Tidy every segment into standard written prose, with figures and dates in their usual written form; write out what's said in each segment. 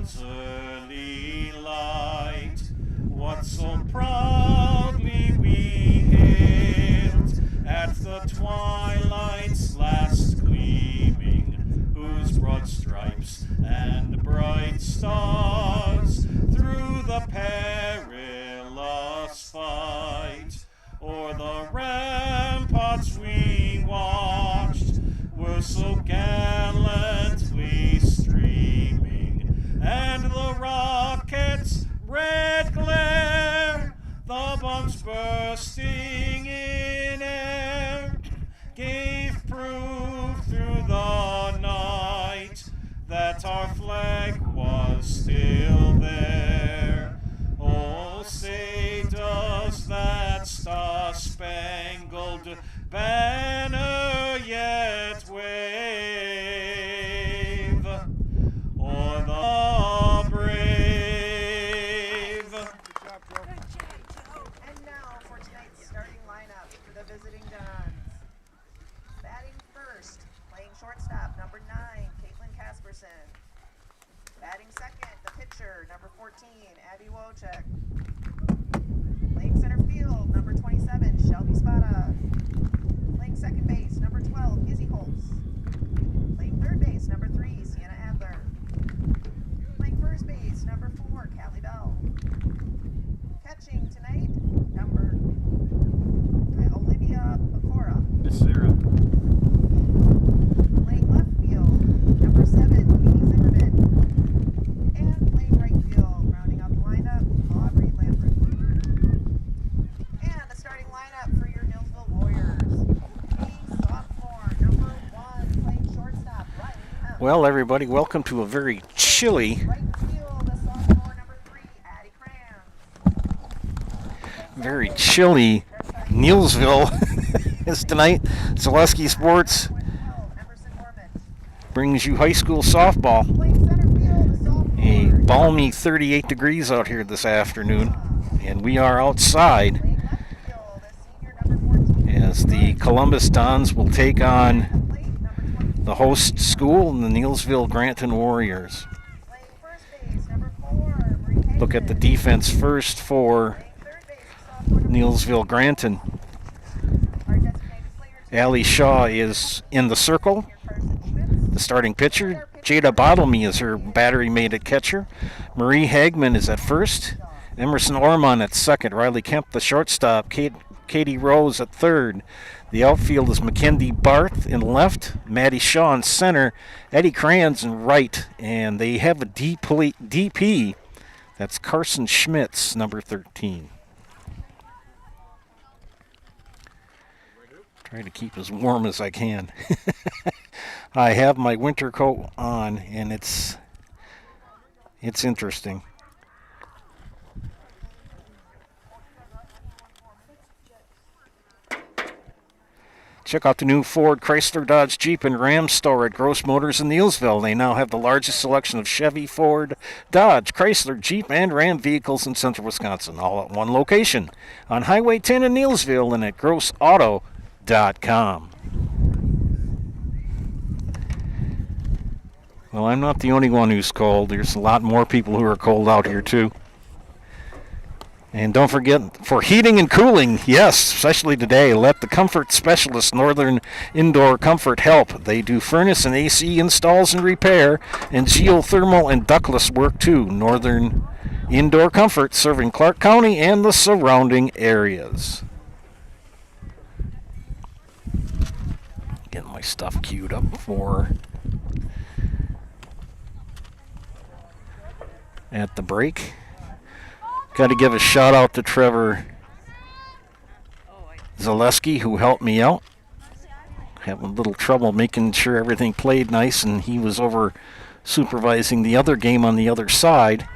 dawn's early light, what so proudly we hailed at the twilight's last gleaming, whose broad stripes and bright stars through the perilous fight o'er the ramparts we watched were so gallantly streaming, and the rockets' red glare, the bombs bursting in air, gave proof through the night that our flag was still there. Oh, say does that star-spangled banner yet wave o'er the brave? And now for tonight's starting lineup for the visiting Dons. Batting first, playing shortstop, number 9, Caitlin Casperson. Batting second, the pitcher, number 14, Abby Wojcik. Playing center field, number 27, Shelby Spada. Playing second base, number 12, Izzy Holtz. Playing third base, number 3, Sienna Adler. Playing first base, number 4, Callie Bell. Catching tonight, number Olivia Pecora. Miss Sarah. Playing left field, number 7, Katie Zimmerman. And playing right field, rounding out the lineup, Aubrey Lambert. And the starting lineup for your Neillsville Warriors. A sophomore, number 1, playing shortstop, Riley Hemp. Well, everybody, welcome to a very chilly, Right field, the sophomore, number 3, Addie Cram. very chilly Neillsville is tonight. Zaleski Sports Emerson Ormond. brings you high school softball. Playing center field, the sophomore. A balmy 38 degrees out here this afternoon, and we are outside Playing left field, the senior, number 14. as the Columbus Dons will take on Plate, number 20. the host school and the Neillsville Granton Warriors. Playing first base, number 4, Marie Look at the Hagan. defense first for Playing third base, sophomore, number Neillsville Granton. Our designated players. Allie Shaw is in the circle, Carson Schmitz. the starting pitcher. Jada Bottlemy is her battery mate at catcher. Marie Hagman is at first. Emerson Ormond at second. Riley Kemp, the shortstop. Katie Rose at third. The outfield is Mackenzie Barth in left. Maddie Shaw in center. Eddie Crayons in right. And they have a DP. That's Carson Schmitz, number 13. Try to keep as warm as I can. I have my winter coat on, and it's interesting. Check out the new Ford, Chrysler, Dodge, Jeep, and Ram store at Gross Motors in Neillsville. They now have the largest selection of Chevy, Ford, Dodge, Chrysler, Jeep, and Ram vehicles in central Wisconsin, all at one location on Highway 10 in Neillsville and at grossauto.com. Well, I'm not the only one who's cold. There's a lot more people who are cold out here, too. And don't forget, for heating and cooling, yes, especially today, let the comfort specialist Northern Indoor Comfort help. They do furnace and AC installs and repair, and geothermal and ductless work, too. Northern Indoor Comfort, serving Clark County and the surrounding areas. Getting my stuff queued up for at the break. Got to give a shout out to Trevor Zaleski, who helped me out. Having a little trouble making sure everything played nice, and he was over supervising the other game on the other side.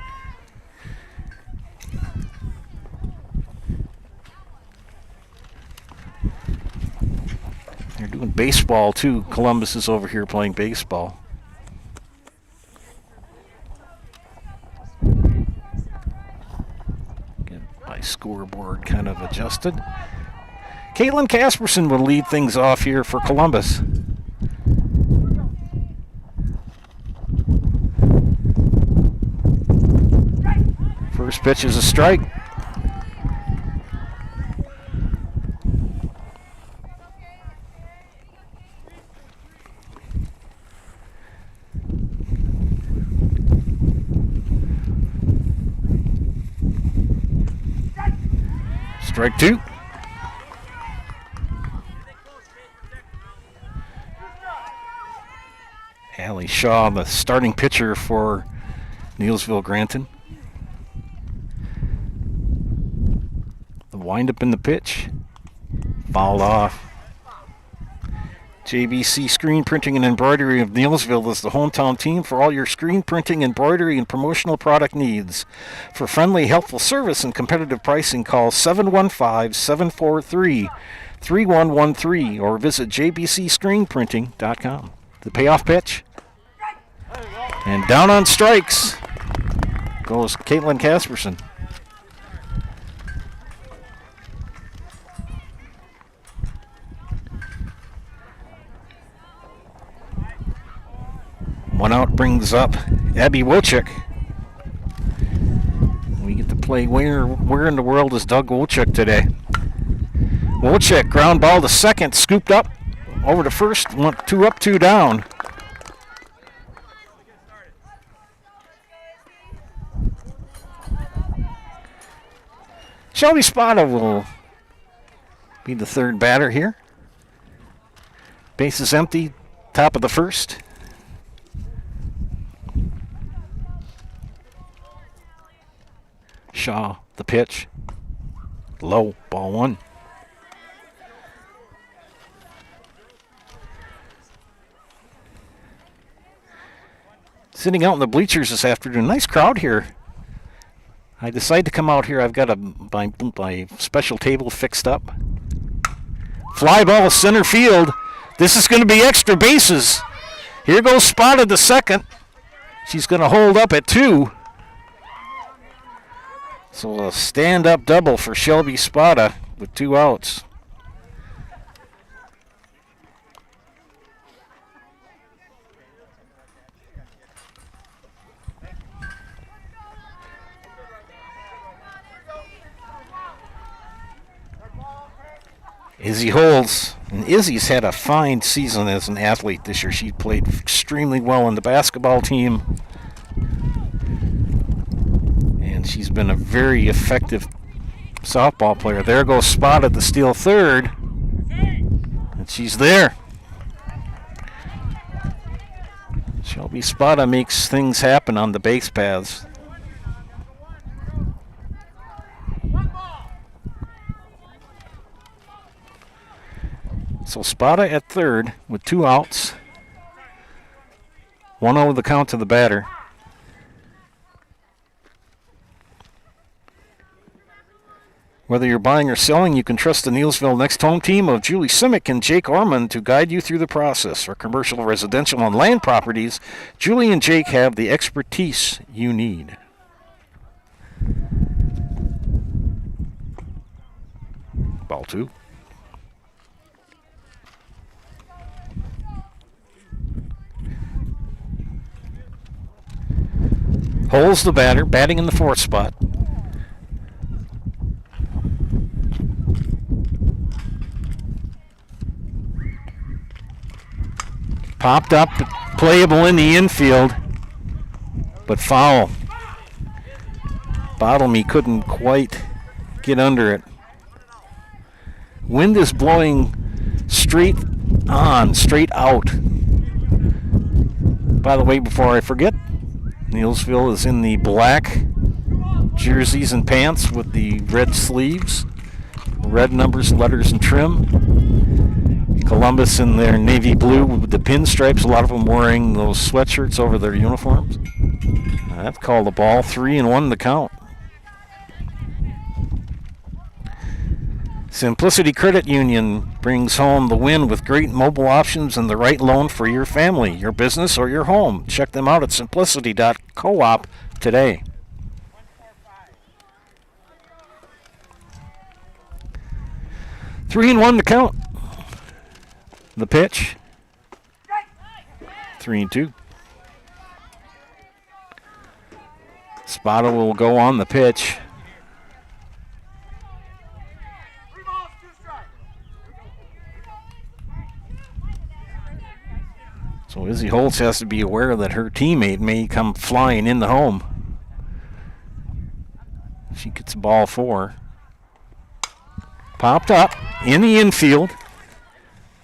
They're doing baseball too. Columbus is over here playing baseball. Scoreboard kind of adjusted. Caitlin Casperson will lead things off here for Columbus. First pitch is a strike. Strike two. Allie Shaw, the starting pitcher for Neillsville Granton. The windup in the pitch. Fouled off. JBC Screen Printing and Embroidery of Neillsville is the hometown team for all your screen printing, embroidery, and promotional product needs. For friendly, helpful service and competitive pricing, call 715-743-3113 or visit jbcscreenprinting.com. The payoff pitch. And down on strikes goes Caitlin Casperson. One out brings up Abby Wojcik. We get to play where in the world is Doug Wojcik today? Wojcik, ground ball to second, scooped up over to first, 2 up, 2 down. Shelby Spada will be the third batter here. Base is empty, top of the first. Shaw, the pitch. Low, ball one. Sitting out in the bleachers this afternoon. Nice crowd here. I decided to come out here. I've got my special table fixed up. Fly ball center field. This is going to be extra bases. Here goes Spada to second. She's going to hold up at 2. So a stand-up double for Shelby Spada with 2 outs. Izzy holds, and Izzy's had a fine season as an athlete this year. She played extremely well on the basketball team, and she's been a very effective softball player. There goes Spada to steal third, and she's there. Shelby Spada makes things happen on the base paths. So Spada at third with 2 outs. 1-0 the count to the batter. Whether you're buying or selling, you can trust the Neillsville Next Home team of Julie Simic and Jake Orman to guide you through the process. For commercial, residential, and land properties, Julie and Jake have the expertise you need. Ball 2. Holds the batter, batting in the 4th spot. Popped up, playable in the infield, but foul. Bottomley couldn't quite get under it. Wind is blowing straight on, straight out. By the way, before I forget, Neillsville is in the black jerseys and pants with the red sleeves, red numbers, letters, and trim. Columbus in their navy blue with the pinstripes, a lot of them wearing those sweatshirts over their uniforms. That's called a ball. 3-1 the count. Simplicity Credit Union brings home the win with great mobile options and the right loan for your family, your business, or your home. Check them out at simplicity.coop today. Three and one to count. The pitch. 3-2. Spada will go on the pitch. So Izzy Holtz has to be aware that her teammate may come flying in the home. She gets the ball for. Popped up in the infield.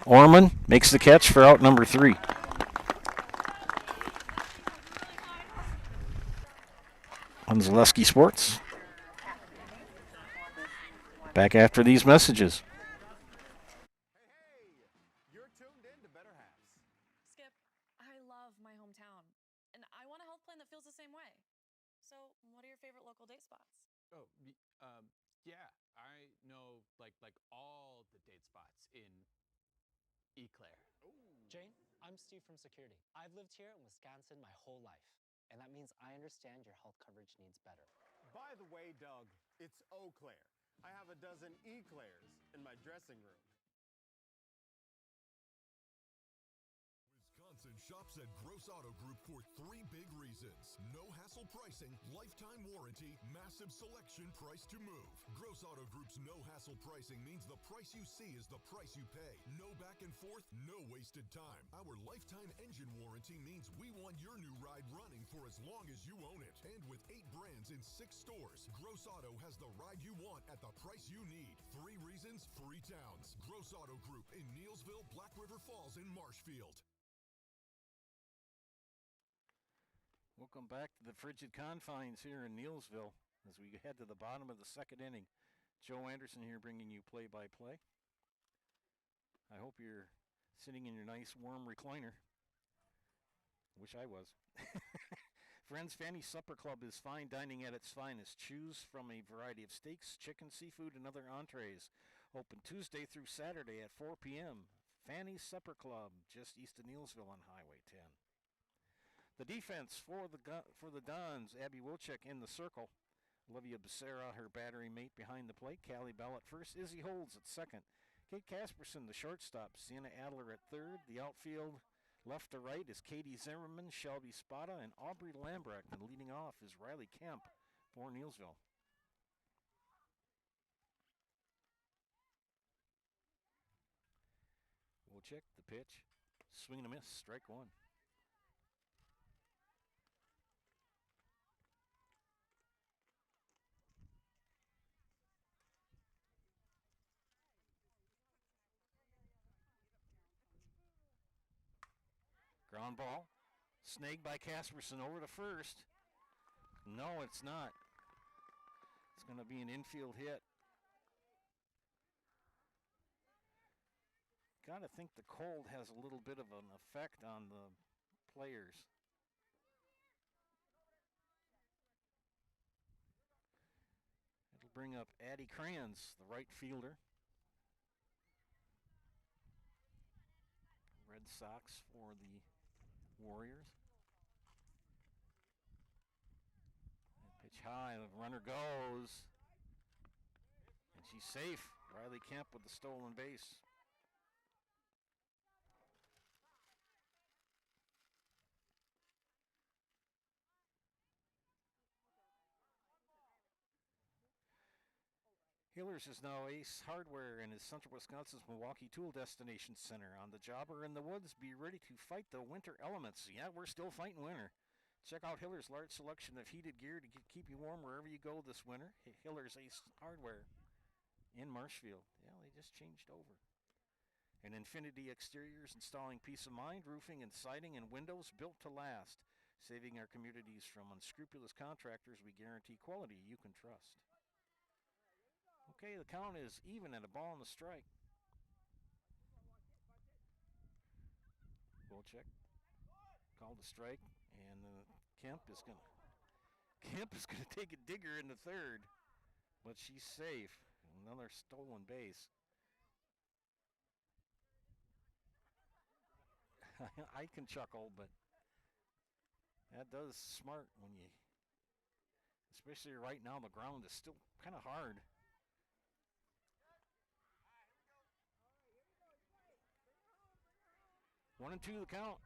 Orman makes the catch for out number 3. On Zaleski Sports. Back after these messages. You're tuned in to Better Halves. Skip, I love my hometown, and I want a health plan that feels the same way. So, what are your favorite local date spots? Oh, yeah, I know like all the date spots in Eclair. Jane, I'm Steve from security. I've lived here in Wisconsin my whole life, and that means I understand your health coverage needs better. By the way, Doug, it's Eau Claire. I have a dozen Eclairs in my dressing room. Wisconsin shops at Gross Auto Group for 3 big reasons. No hassle pricing, lifetime warranty, massive selection, price to move. Gross Auto Group's no hassle pricing means the price you see is the price you pay. No back and forth, no wasted time. Our lifetime engine warranty means we want your new ride running for as long as you own it. And with 8 brands in 6 stores, Gross Auto has the ride you want at the price you need. 3 reasons, 3 towns. Gross Auto Group in Neillsville, Black River Falls, and Marshfield. Welcome back to the frigid confines here in Neillsville as we head to the bottom of the 2nd inning. Joe Anderson here bringing you play-by-play. I hope you're sitting in your nice warm recliner. Wish I was. Friends Fanny Supper Club is fine dining at its finest. Choose from a variety of steaks, chicken, seafood, and other entrees. Open Tuesday through Saturday at 4 p.m. Fanny's Supper Club, just east of Neillsville on Highway 10. The defense for the Dons, Abby Wilczek in the circle. Olivia Becerra, her battery mate behind the plate. Callie Bell at first. Izzy Holds at second. Kate Casperson, the shortstop. Sienna Adler at third. The outfield, left to right, is Katie Zimmerman, Shelby Spada, and Aubrey Lambrecht. And leading off is Riley Kemp for Neillsville. Wilczek, the pitch. Swing and a miss, strike 1. Ground ball. Snagged by Casperson over to first. No, it's not. It's going to be an infield hit. Got to think the cold has a little bit of an effect on the players. It'll bring up Addie Crans, the right fielder. Red Sox for the Warriors. Pitch high, the runner goes. And she's safe. Riley Kemp with the stolen base. Hillers is now Ace Hardware and is Central Wisconsin's Milwaukee Tool Destination Center. On the job or in the woods, be ready to fight the winter elements. Yeah, we're still fighting winter. Check out Hiller's large selection of heated gear to keep you warm wherever you go this winter. Hiller's Ace Hardware in Marshfield. Yeah, they just changed over. And Infinity Exteriors, installing peace of mind, roofing and siding and windows built to last. Saving our communities from unscrupulous contractors, we guarantee quality you can trust. Okay, the count is even at a ball on the strike. Wilczek called a strike, and Kemp is gonna take a digger in the third, but she's safe. Another stolen base. I can chuckle, but that does smart when you, especially right now, the ground is still kind of hard. 1-2 the count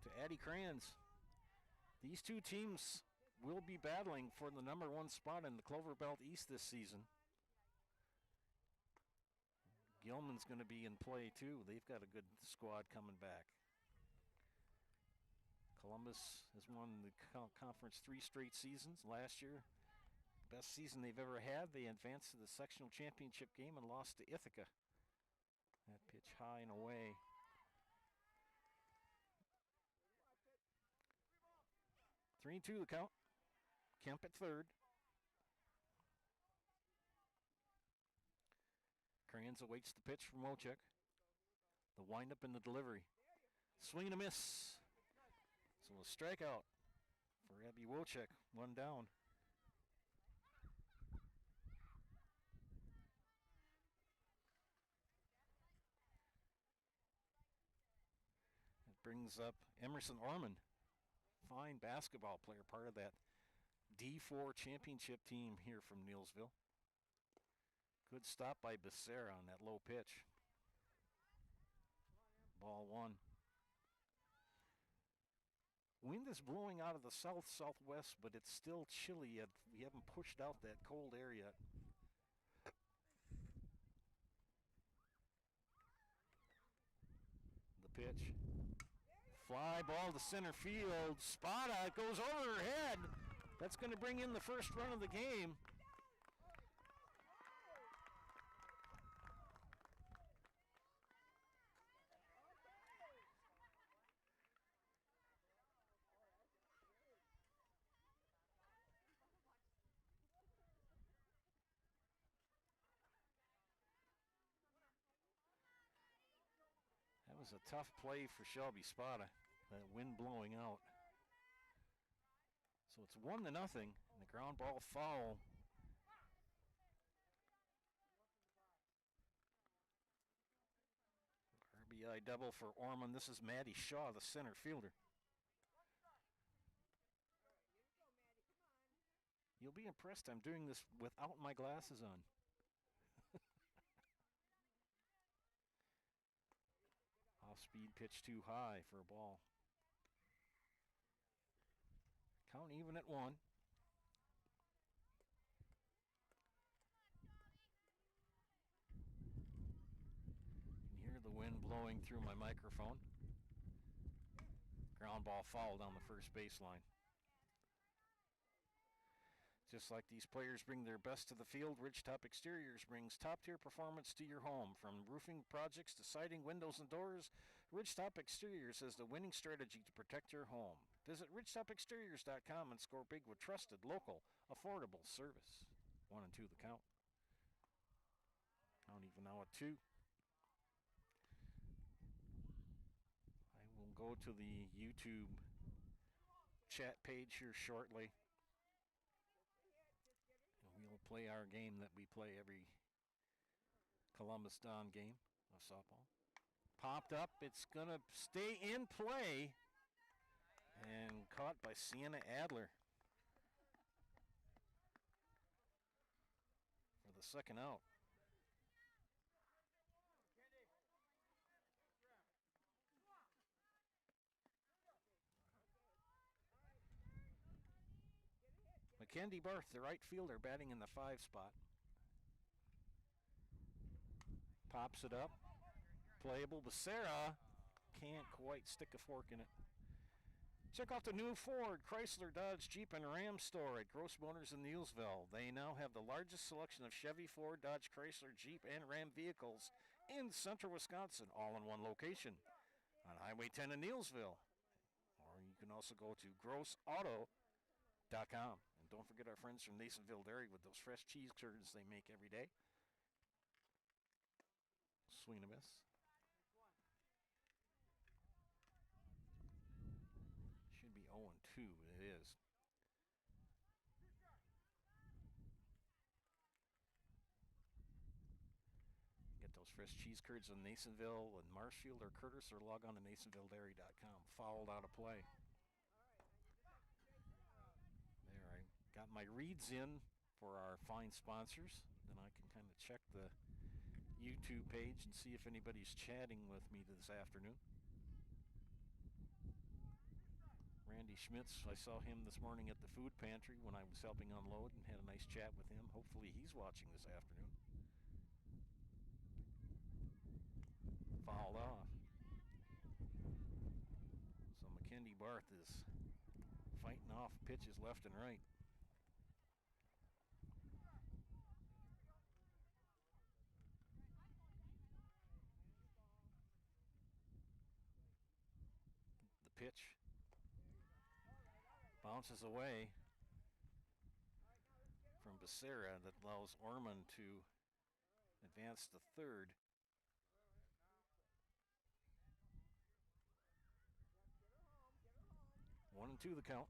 to Addie Crans. These two teams will be battling for the number 1 spot in the Clover Belt East this season. Gilman's going to be in play too. They've got a good squad coming back. Columbus has won the conference 3 straight seasons. Last year, best season they've ever had. They advanced to the sectional championship game and lost to Ithaca. That pitch high and away. Three and 2 the count. Kemp at third. Kranz awaits the pitch from Wojcik. The windup and the delivery. Swing and a miss. So a strikeout for Abby Wojcik. 1 down. It brings up Emerson Orman. Fine basketball player, part of that D4 championship team here from Neillsville. Good stop by Becerra on that low pitch. Ball 1. Wind is blowing out of the south-southwest, but it's still chilly yet. We haven't pushed out that cold air yet. The pitch. Fly ball to center field. Spada goes over her head. That's going to bring in the first run of the game. That was a tough play for Shelby Spada, that wind blowing out. So it's 1-0, and the ground ball foul. RBI double for Orman. This is Maddie Shaw, the center fielder. You'll be impressed, I'm doing this without my glasses on. Off-speed pitch too high for a ball. Count even at 1. You can hear the wind blowing through my microphone. Ground ball foul down the first baseline. Just like these players bring their best to the field, Ridgetop Exteriors brings top-tier performance to your home. From roofing projects to siding, windows, and doors, Ridgetop Exteriors has the winning strategy to protect your home. Visit ridgetopexteriors.com and score big with trusted, local, affordable service. 1 and 2 the count. Count even now at 2. I will go to the YouTube chat page here shortly. We'll play our game that we play every Columbus Don game of softball. Popped up. It's going to stay in play. And caught by Sienna Adler for the second out. Mackenzie Barth, the right fielder, batting in the 5 spot. Pops it up. Playable. Becerra can't quite stick a fork in it. Check out the new Ford, Chrysler, Dodge, Jeep, and Ram store at Gross Motors in Neillsville. They now have the largest selection of Chevy, Ford, Dodge, Chrysler, Jeep, and Ram vehicles in central Wisconsin, all in one location on Highway 10 in Neillsville. Or you can also go to grossauto.com. And don't forget our friends from Neillsville Dairy with those fresh cheese curds they make every day. Swing and a miss. Should be 0-2, it is. Get those fresh cheese curds in Nasonville and Marshfield or Curtis, or log on to nasonvilledairy.com. Fouled out of play. There, I got my reads in for our fine sponsors. Then I can kind of check the YouTube page and see if anybody's chatting with me this afternoon. Randy Schmitz, I saw him this morning at the food pantry when I was helping unload and had a nice chat with him. Hopefully he's watching this afternoon. Fouled off. So McKendy Barth is fighting off pitches left and right. The pitch bounces away from Becerra. That allows Orman to advance to third. One and two the count.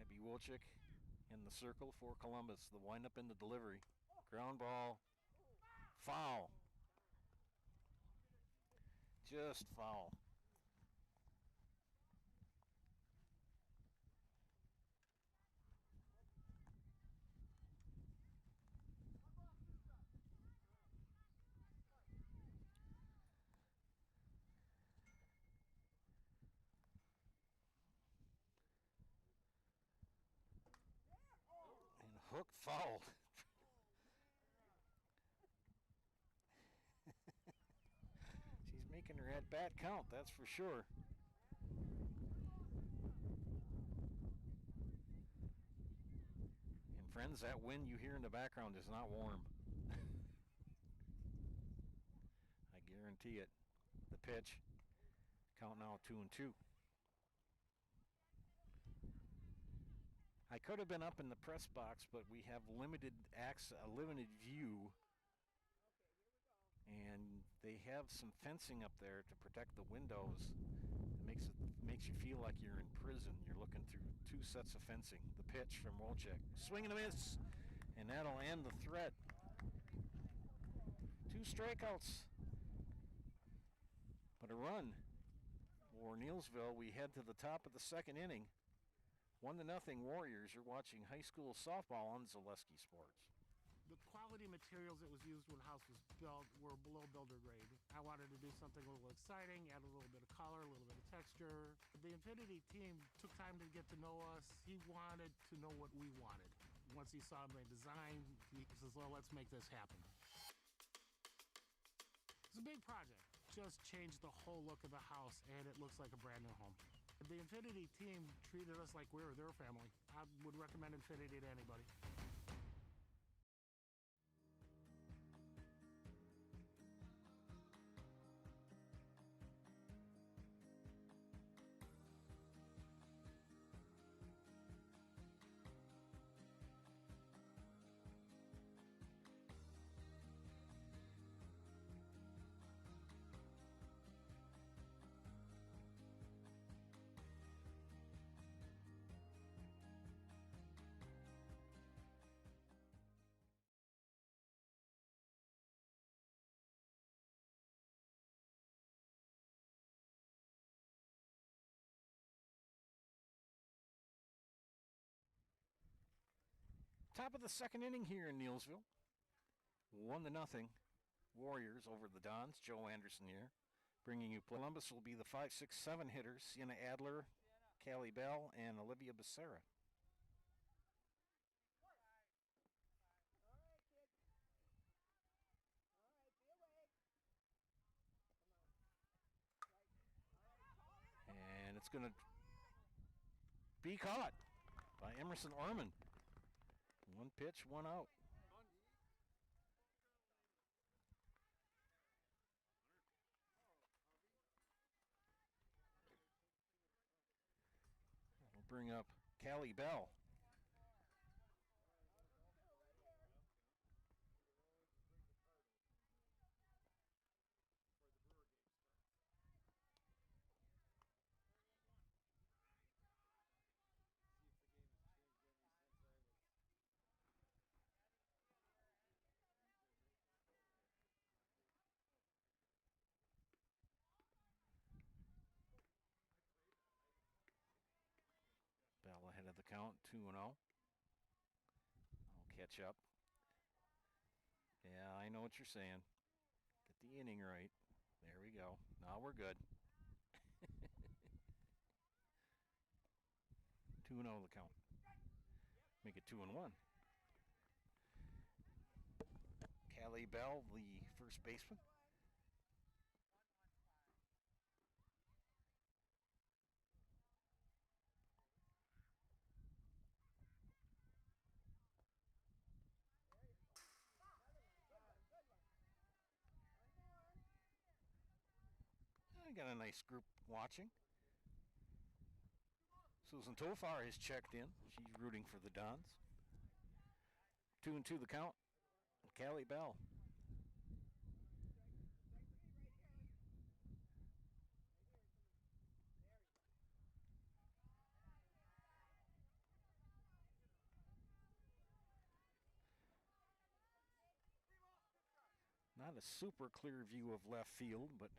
Abby Wilczyk in the circle for Columbus. The windup in the delivery. Ground ball. Foul. Just foul. And Hook fouled. She's making her at bat count, that's for sure. And friends, that wind you hear in the background is not warm. I guarantee it. The pitch. Count now 2-2. I could have been up in the press box, but we have limited access, a limited view, and they have some fencing up there to protect the windows. It makes you feel like you're in prison. You're looking through two sets of fencing. The pitch from Wilczyk, swing and a miss, and that'll end the threat. 2 strikeouts, but a run for Neillsville. We head to the top of the second inning. 1-0 Warriors. You're watching high school softball on Zaleski Sports. The quality materials that was used when the house was built were below builder grade. I wanted to do something a little exciting, add a little bit of color, a little bit of texture. The Infinity team took time to get to know us. He wanted to know what we wanted. Once he saw my design, he says, well, let's make this happen. It's a big project. Just changed the whole look of the house, and it looks like a brand new home. The Infinity team treated us like we were their family. I would recommend Infinity to anybody. Top of the second inning here in Neillsville. 1-0 Warriors over the Dons. Joe Anderson here. Bringing you play. Columbus will be the 5, 6, 7 hitters. Sienna Adler, Callie Bell, and Olivia Becerra. And it's going to be caught by Emerson Orman. 1 pitch, 1 out. That'll bring up Callie Bell. Bell ahead of the count, 2-0. I'll catch up. Yeah, I know what you're saying. Get the inning right. There we go. Now we're good. 2-0 the count. Make it 2-1. Callie Bell, the first baseman. I got a nice group watching. Susan Tofar has checked in. She's rooting for the Dons. 2-2 the count. Callie Bell. Not a super clear view of left field, but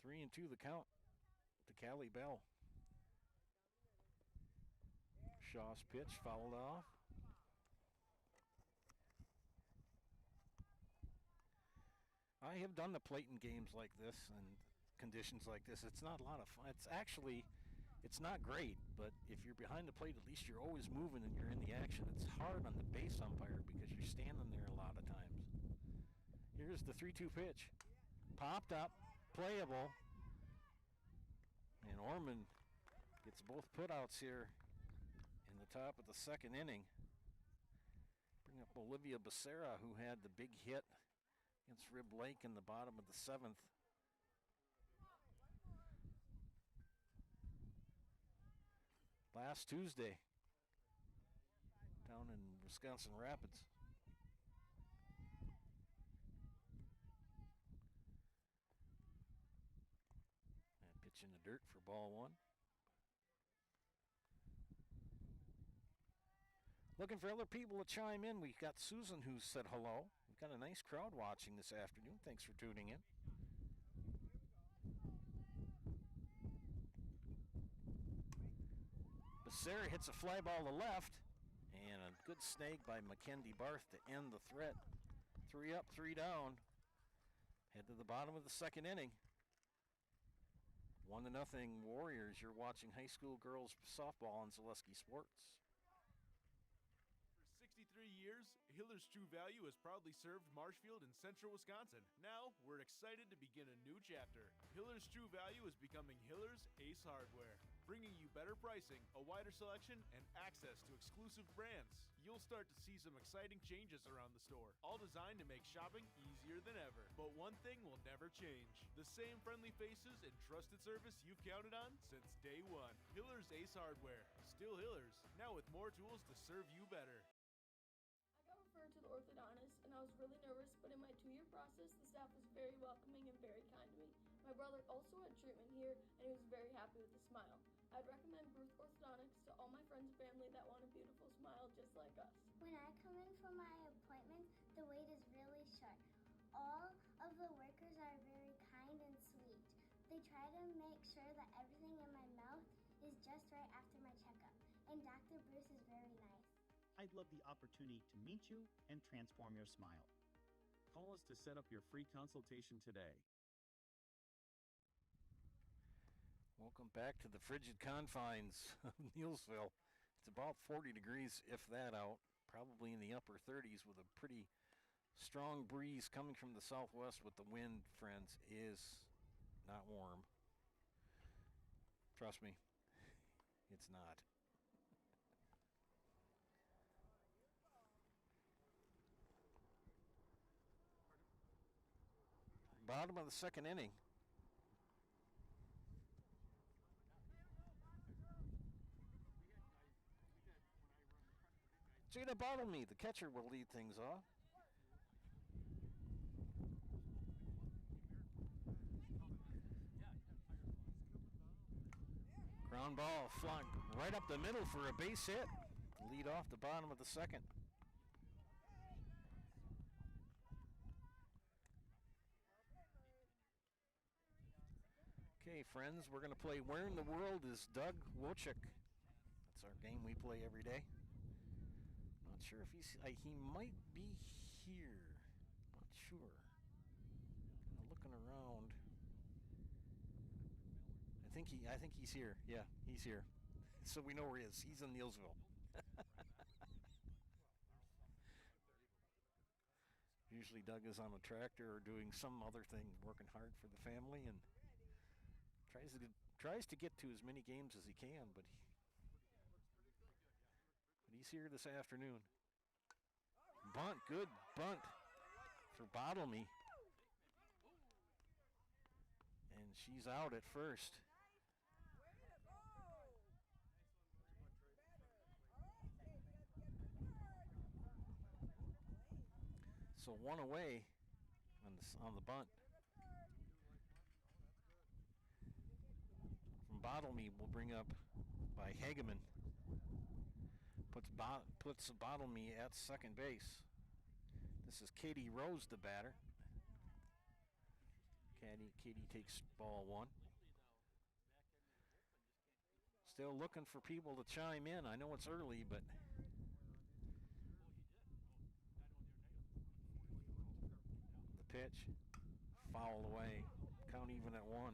3-2 the count to Callie Bell. Shaw's pitch fouled off. I have done the plate in games like this and conditions like this. It's not a lot of fun. It's not great, but if you're behind the plate, at least you're always moving and you're in the action. It's hard on the base umpire because you're standing there a lot of times. Here's the 3-2 pitch. Popped up, playable. And Orman gets both putouts here in the top of the second inning. Bring up Olivia Becerra, who had the big hit against Rib Lake in the bottom of the seventh. Last Tuesday down in Wisconsin Rapids. And pitch in the dirt for ball one. Looking for other people to chime in. We've got Susan who said hello. We've got a nice crowd watching this afternoon. Thanks for tuning in. Becerra hits a fly ball to left, and a good snag by Mackenzie Barth to end the threat. 3 up, 3 down. Head to the bottom of the second inning. 1-0 Warriors. You're watching high school girls softball on Zaleski Sports. For 63 years, Hiller's True Value has proudly served Marshfield and central Wisconsin. Now, we're excited to begin a new chapter. Hiller's True Value is becoming Hiller's Ace Hardware, bringing you better pricing, a wider selection, and access to exclusive brands. You'll start to see some exciting changes around the store, all designed to make shopping easier than ever. But one thing will never change: the same friendly faces and trusted service you've counted on since day one. Hiller's Ace Hardware, still Hiller's, now with more tools to serve you better. I got referred to the orthodontist, and I was really nervous, but in my 2-year process, the staff was very welcoming and very kind to me. My brother also had treatment here, and he was very happy with a smile. I'd recommend Ruth Orthodontics to all my friends and family that want a beautiful smile just like us. When I come in for my appointment, the wait is really short. All of the workers are very kind and sweet. They try to make sure that everything in my mouth is just right after my checkup, and Dr. Bruce is very nice. I'd love the opportunity to meet you and transform your smile. Call us to set up your free consultation today. Welcome back to the frigid confines of Neillsville. It's about 40 degrees, if that, out. Probably in the upper 30s with a pretty strong breeze coming from the southwest, with the wind, friends, is not warm. Trust me, it's not. Bottom of the second inning. Jada Bartlemy, the catcher, will lead things off. Ground ball flung right up the middle for a base hit. Lead off the bottom of the second. Okay, friends, we're going to play Where in the World is Doug Wojcik. That's our game we play every day. Not sure if he's. He might be here. Not sure. Looking around. I think he's here. Yeah, he's here. So we know where he is. He's in Neillsville. Usually Doug is on a tractor or doing some other thing, working hard for the family, and tries to get to as many games as he can, but he's here this afternoon. Bunt, good bunt for Bottlemy. And she's out at first. So one away on the bunt. From Bottlemy will bring up by Hageman. Puts Bottlemy at second base. This is Katie Rose, the batter. Katie takes ball one. Still looking for people to chime in. I know it's early, but the pitch fouled away. Count even at one.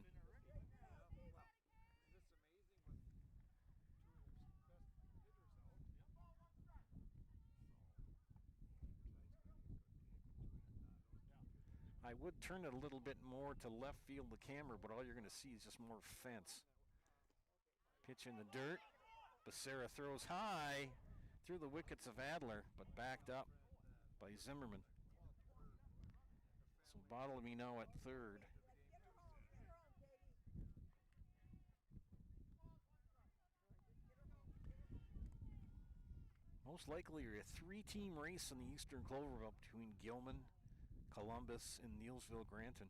I would turn it a little bit more to left field the camera, but all you're going to see is just more fence. Pitch in the dirt. Becerra throws high through the wickets of Adler, but backed up by Zimmerman. So Bottlemy now at third. Most likely a three-team race in the Eastern Clover Belt between Gilman, Columbus, and Neillsville Granton.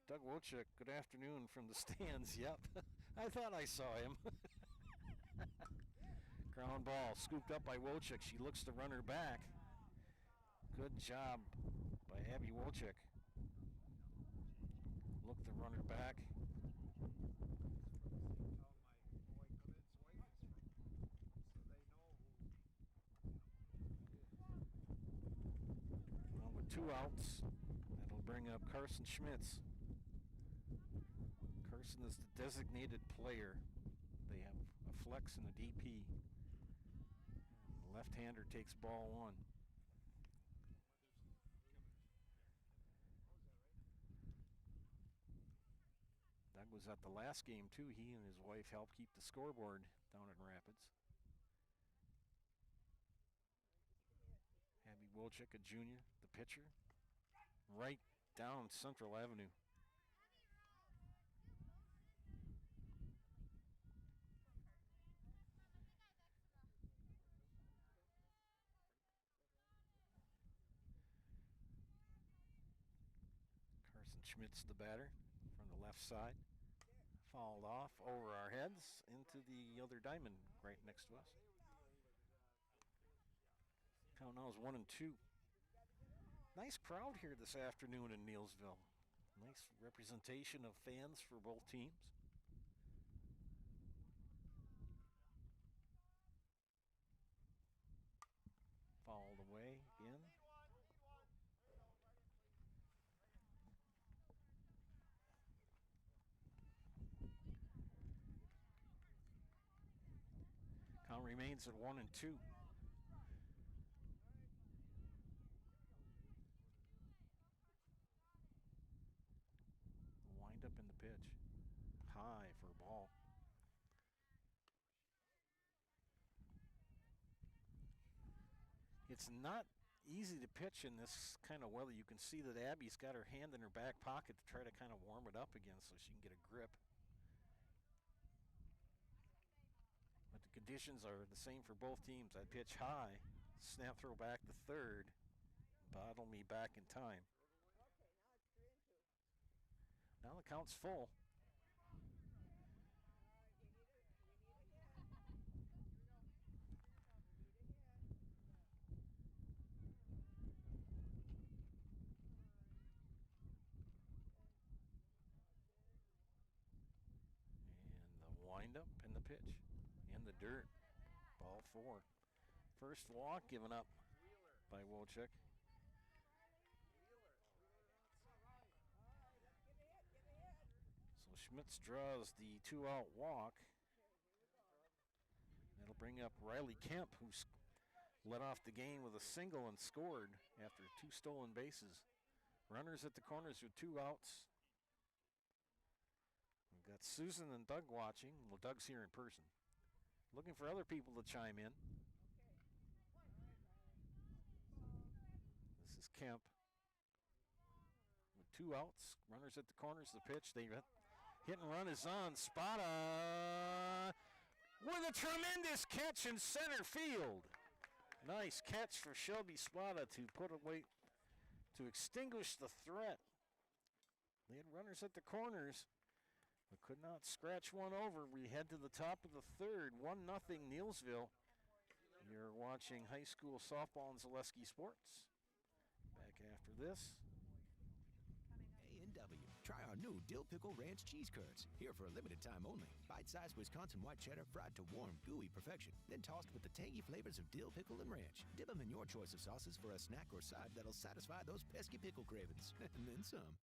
Doug Wojcik, good afternoon from the stands. Yep, I thought I saw him. Ground ball scooped up by Wojcik. She looks to run her back. Good job by Abby Wojcik. Look to run her back. Well, with 2 outs, that'll bring up Carson Schmitz. Carson is the designated player. They have a flex and a DP. The left-hander takes ball one. Doug was at the last game too. He and his wife helped keep the scoreboard down in Rapids. Abby Wojcik, a junior, the pitcher, right down Central Avenue. Carson Schmitz, the batter, from the left side. Fouled off over our heads into the other diamond right next to us. Count now is 1-2. Nice crowd here this afternoon in Neillsville. Nice representation of fans for both teams. Fouled away again. Count remains at 1-2. Wind up in the pitch. High for a ball. It's not easy to pitch in this kind of weather. You can see that Abby's got her hand in her back pocket to try to kind of warm it up again so she can get a grip. But the conditions are the same for both teams. I pitch high, snap throw back to third, Bottlemy back in time. Now the count's full. And pitch in the dirt. Ball 4. First walk given up by Wojcik. So Schmitz draws the 2-out walk. That'll bring up Riley Kemp, who's led off the game with a single and scored after 2 stolen bases. Runners at the corners with 2 outs. We've got Susan and Doug watching. Well, Doug's here in person. Looking for other people to chime in. This is Kemp. With 2 outs. Runners at the corners. The pitch. They hit and run is on. Spada with a tremendous catch in center field. Nice catch for Shelby Spada to put away, to extinguish the threat. They had runners at the corners, but could not scratch one over. We head to the top of the 3rd, 1-0 Neillsville. You're watching high school softball in Zaleski Sports. Back after this. A&W. Try our new Dill Pickle Ranch cheese curds. Here for a limited time only. Bite-sized Wisconsin white cheddar fried to warm, gooey perfection. Then tossed with the tangy flavors of dill pickle and ranch. Dip them in your choice of sauces for a snack or side that'll satisfy those pesky pickle cravings. And then some.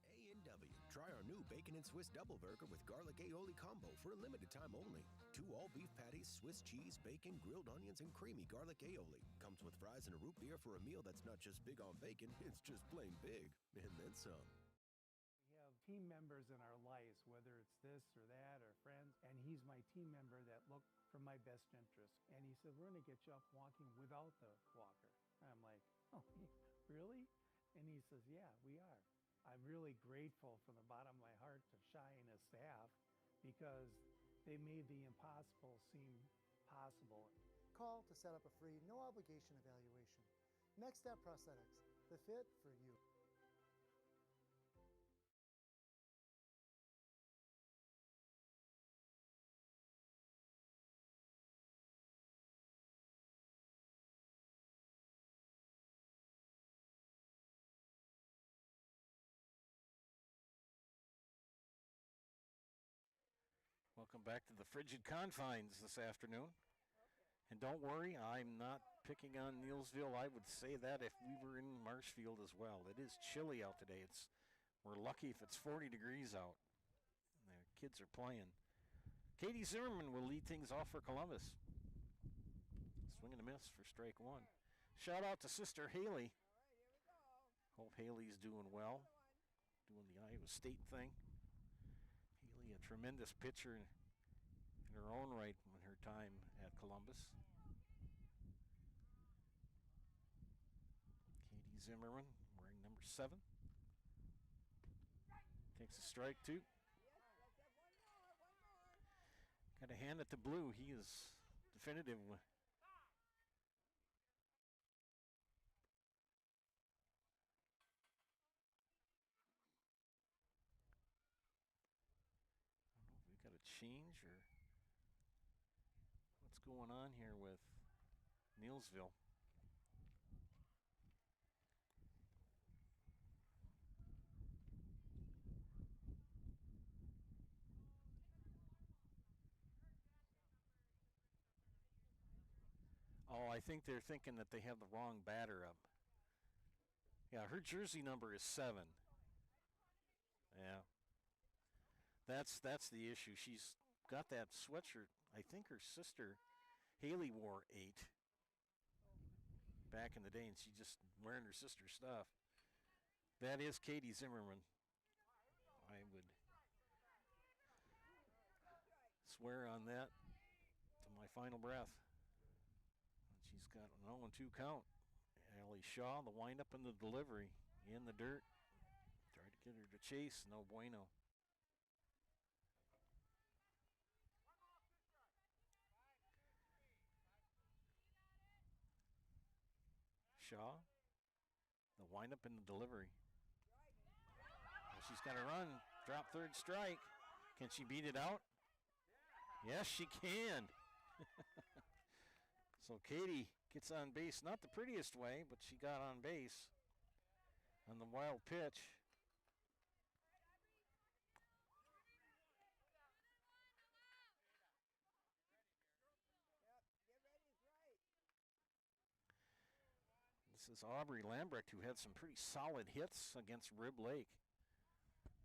A&W. Try our new bacon and Swiss double burger with garlic aioli combo for a limited time only. 2 all-beef patties, Swiss cheese, bacon, grilled onions, and creamy garlic aioli. Comes with fries and a root beer for a meal that's not just big on bacon, it's just plain big. And then some. We have team members in our lives, whether it's this or that or friends, and he's my team member that looked for my best interest. And he said, we're going to get you up walking without the walker. And I'm like, oh, really? And he says, yeah, we are. I'm really grateful from the bottom of my heart to Shai and his staff because they made the impossible seem possible. Call to set up a free, no obligation evaluation. Next Step Prosthetics, the fit for you. Welcome back to the frigid confines this afternoon. And don't worry, I'm not picking on Neillsville. I would say that if we were in Marshfield as well. It is chilly out today. We're lucky if it's 40 degrees out. The kids are playing. Katie Zimmerman will lead things off for Columbus. Swing and a miss for strike 1. Shout out to Sister Haley. Hope Haley's doing well, doing the Iowa State thing. Haley, a tremendous pitcher in her own right in her time at Columbus. Katie Zimmerman wearing number 7. Takes a strike 2. Got a hand at the blue. He is definitive. We've got a change or what's going on here with Neillsville. Oh, I think they're thinking that they have the wrong batter up. Yeah, her jersey number is 7. Yeah. That's the issue. She's got that sweatshirt. I think her sister Haley wore 8 back in the day, and she's just wearing her sister's stuff. That is Katie Zimmerman. I would swear on that to my final breath. She's got an 0-2 count. Allie Shaw, the windup and the delivery in the dirt. Tried to get her to chase, no bueno. Shaw, the windup and the delivery. Well, she's got to run, drop 3rd strike. Can she beat it out? Yes, she can. So Katie gets on base, not the prettiest way, but she got on base on the wild pitch. This is Aubrey Lambrecht, who had some pretty solid hits against Rib Lake.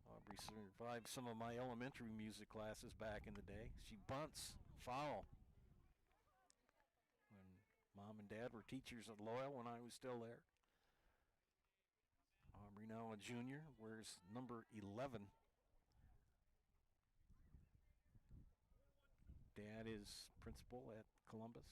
Aubrey survived some of my elementary music classes back in the day. She bunts, foul. When Mom and Dad were teachers at Loyal when I was still there. Aubrey, now a junior, wears number 11. Dad is principal at Columbus.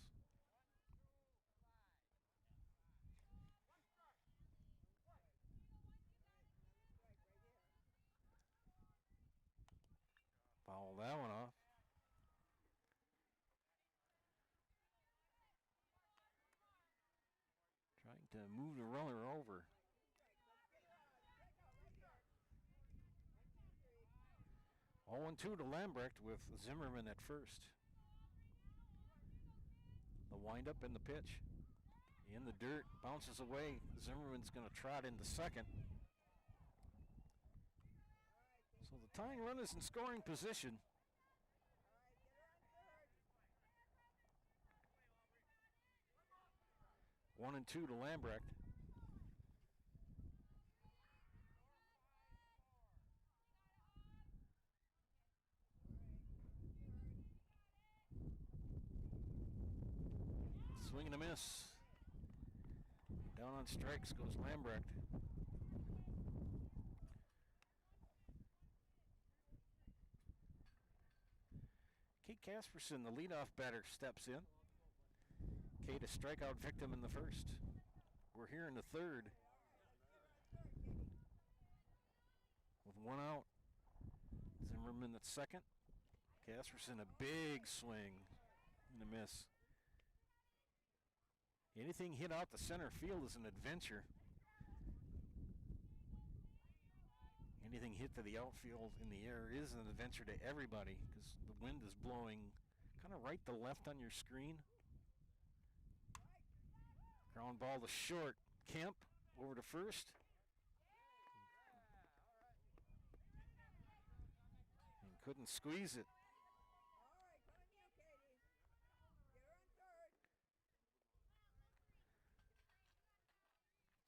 Foul that one off. Trying to move the runner over. Oh, 1-2 to Lambrecht with Zimmerman at first. The windup and the pitch. In the dirt, bounces away. Zimmerman's going to trot into second. So the tying run is in scoring position. One and 2 to Lambrecht. Swing and a miss. Down on strikes goes Lambrecht. Kate Casperson, the leadoff batter, steps in. Kate, a strikeout victim in the first. We're here in the third. With one out. Zimmerman at second. Casperson, a big swing and a miss. Anything hit out the center field is an adventure. Anything hit to the outfield in the air is an adventure to everybody because the wind is blowing kind of right to left on your screen. Ground ball to short. Kemp over to first. And couldn't squeeze it.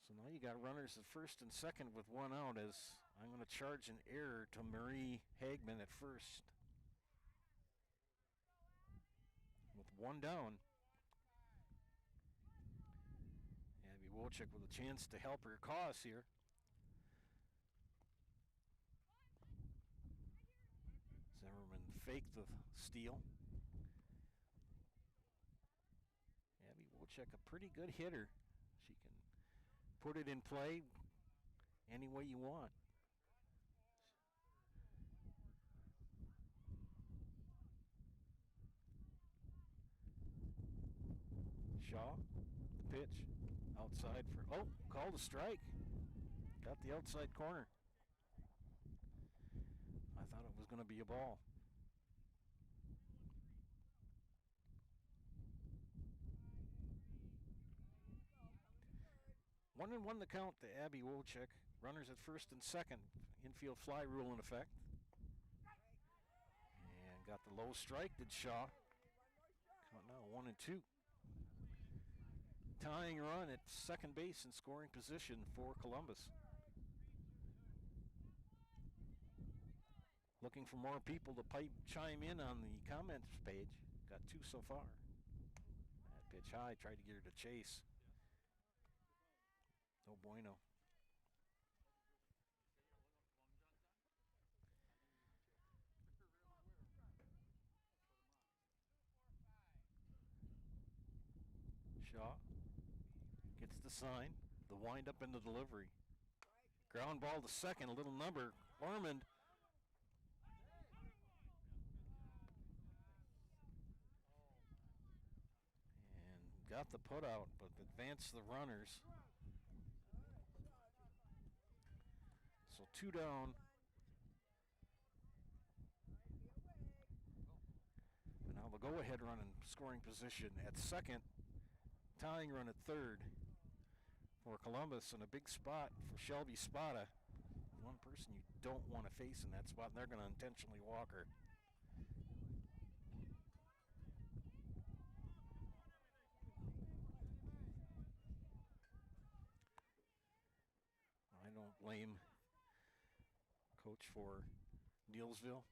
So now you got runners at first and second with one out as I'm going to charge an error to Marie Hagman at first. With one down. Abby Wojcik with a chance to help her cause here. Zimmerman faked the steal. Abby Wojcik, a pretty good hitter. She can put it in play any way you want. Shaw, the pitch, outside for, oh, called a strike. Got the outside corner. I thought it was going to be a ball. 1-1 the count to Abby Wojcik. Runners at first and second. Infield fly rule in effect. And got the low strike, did Shaw. Count now 1-2. Tying run at second base in scoring position for Columbus. Looking for more people to chime in on the comments page. Got 2 so far. That pitch high, tried to get her to chase. No bueno. Shaw gets the sign, the windup and the delivery. Ground ball to second, a little number. Ormond. And got the put out, but advanced the runners. So 2 down. And now the go-ahead run in scoring position at second. Tying run at third for Columbus, and a big spot for Shelby Spada. One person you don't want to face in that spot, and they're going to intentionally walk her. blame coach for Neillsville.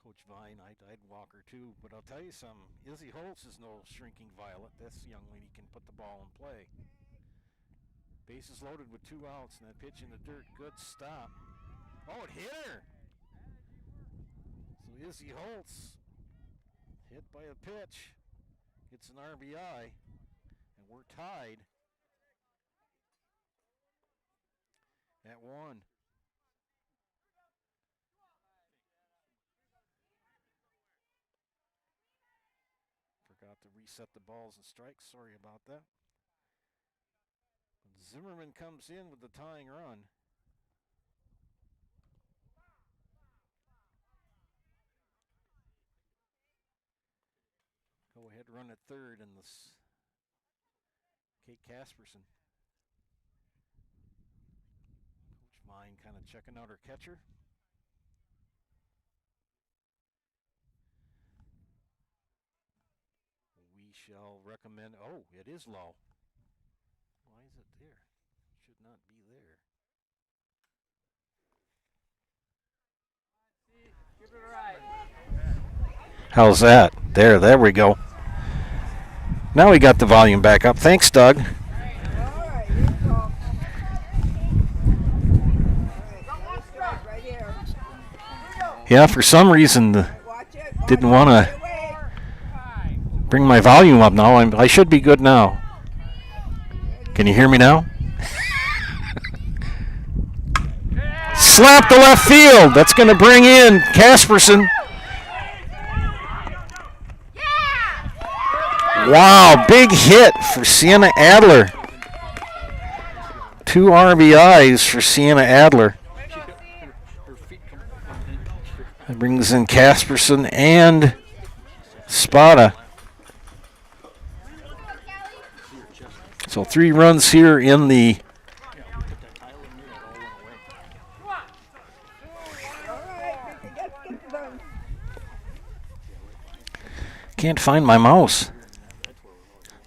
Coach Vine, I'd walk her too, but I'll tell you something. Izzy Holtz is no shrinking violet. This young lady can put the ball in play. Bases loaded with 2 outs, and that pitch in the dirt. Good stop. Oh, it hit her. So Izzy Holtz, hit by a pitch, gets an RBI, and we're tied at 1. Forgot to reset the balls and strikes. Sorry about that. Zimmerman comes in with the tying run. Go ahead, run at third, and this Kate Casperson. Coach Vine kind of checking out her catcher. We shall recommend. Oh, it is low. Why is it there? Should not be there. Give it a ride. How's that? There we go. Now we got the volume back up. Thanks, Doug. Yeah, for some reason, didn't want to bring my volume up now. I should be good now. Can you hear me now? Slap to left field. That's going to bring in Casperson. Wow, big hit for Sienna Adler. 2 RBIs for Sienna Adler. That brings in Casperson and Spada. So 3 runs here in the can't find my mouse.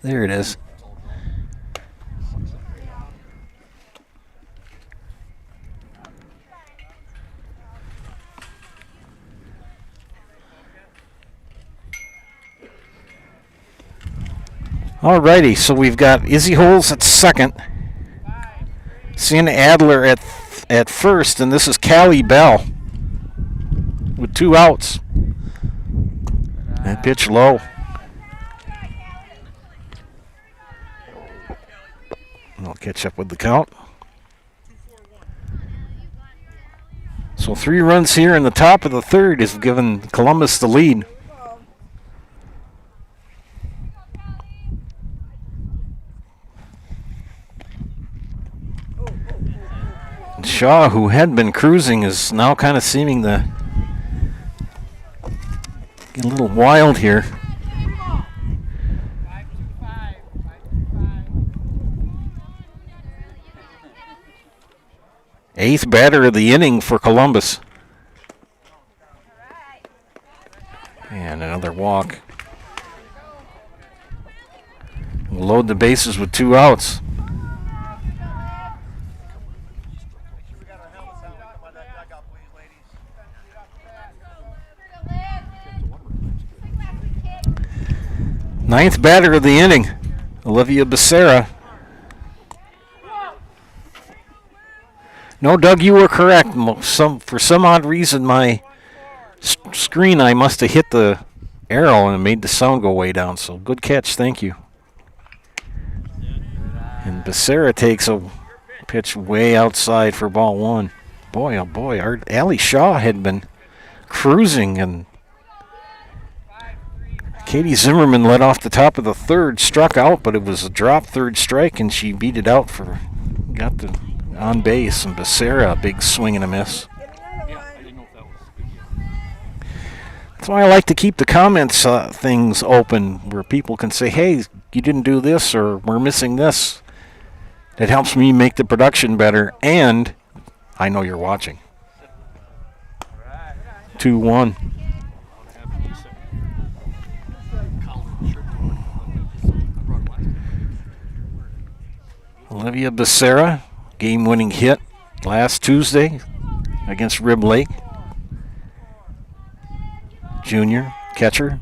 There it is. Alrighty, so we've got Izzy Holes at second, Sienna Adler at first, and this is Callie Bell with 2 outs. That pitch low. I'll catch up with the count. So 3 runs here in the top of the third has given Columbus the lead. Shaw, who had been cruising, is now kind of seeming to get a little wild here. Eighth batter of the inning for Columbus. And another walk. We'll load the bases with 2 outs. Ninth batter of the inning, Olivia Becerra. No, Doug, you were correct. For some odd reason, my screen, I must have hit the arrow and it made the sound go way down. So good catch, thank you. And Becerra takes a pitch way outside for ball 1. Boy, oh boy, Allie Shaw had been cruising, and Katie Zimmerman led off the top of the third, struck out, but it was a drop third strike, and she beat it out got the on base, and Becerra, a big swing and a miss. That's why I like to keep the comments things open, where people can say, hey, you didn't do this, or we're missing this. It helps me make the production better, and I know you're watching. 2-1. Olivia Becerra, game-winning hit last Tuesday against Rib Lake. Junior catcher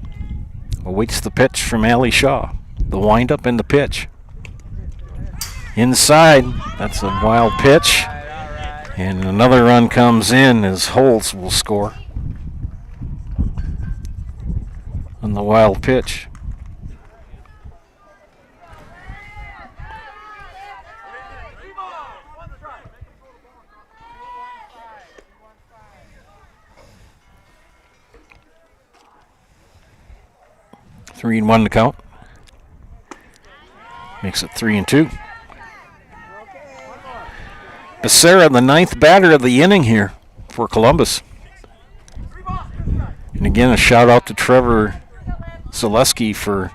awaits the pitch from Allie Shaw. The windup and the pitch. Inside, that's a wild pitch. And another run comes in as Holtz will score on the wild pitch. Three and one to count. Makes it 3-2. Becerra, the ninth batter of the inning here for Columbus. And again, a shout out to Trevor Zaleski for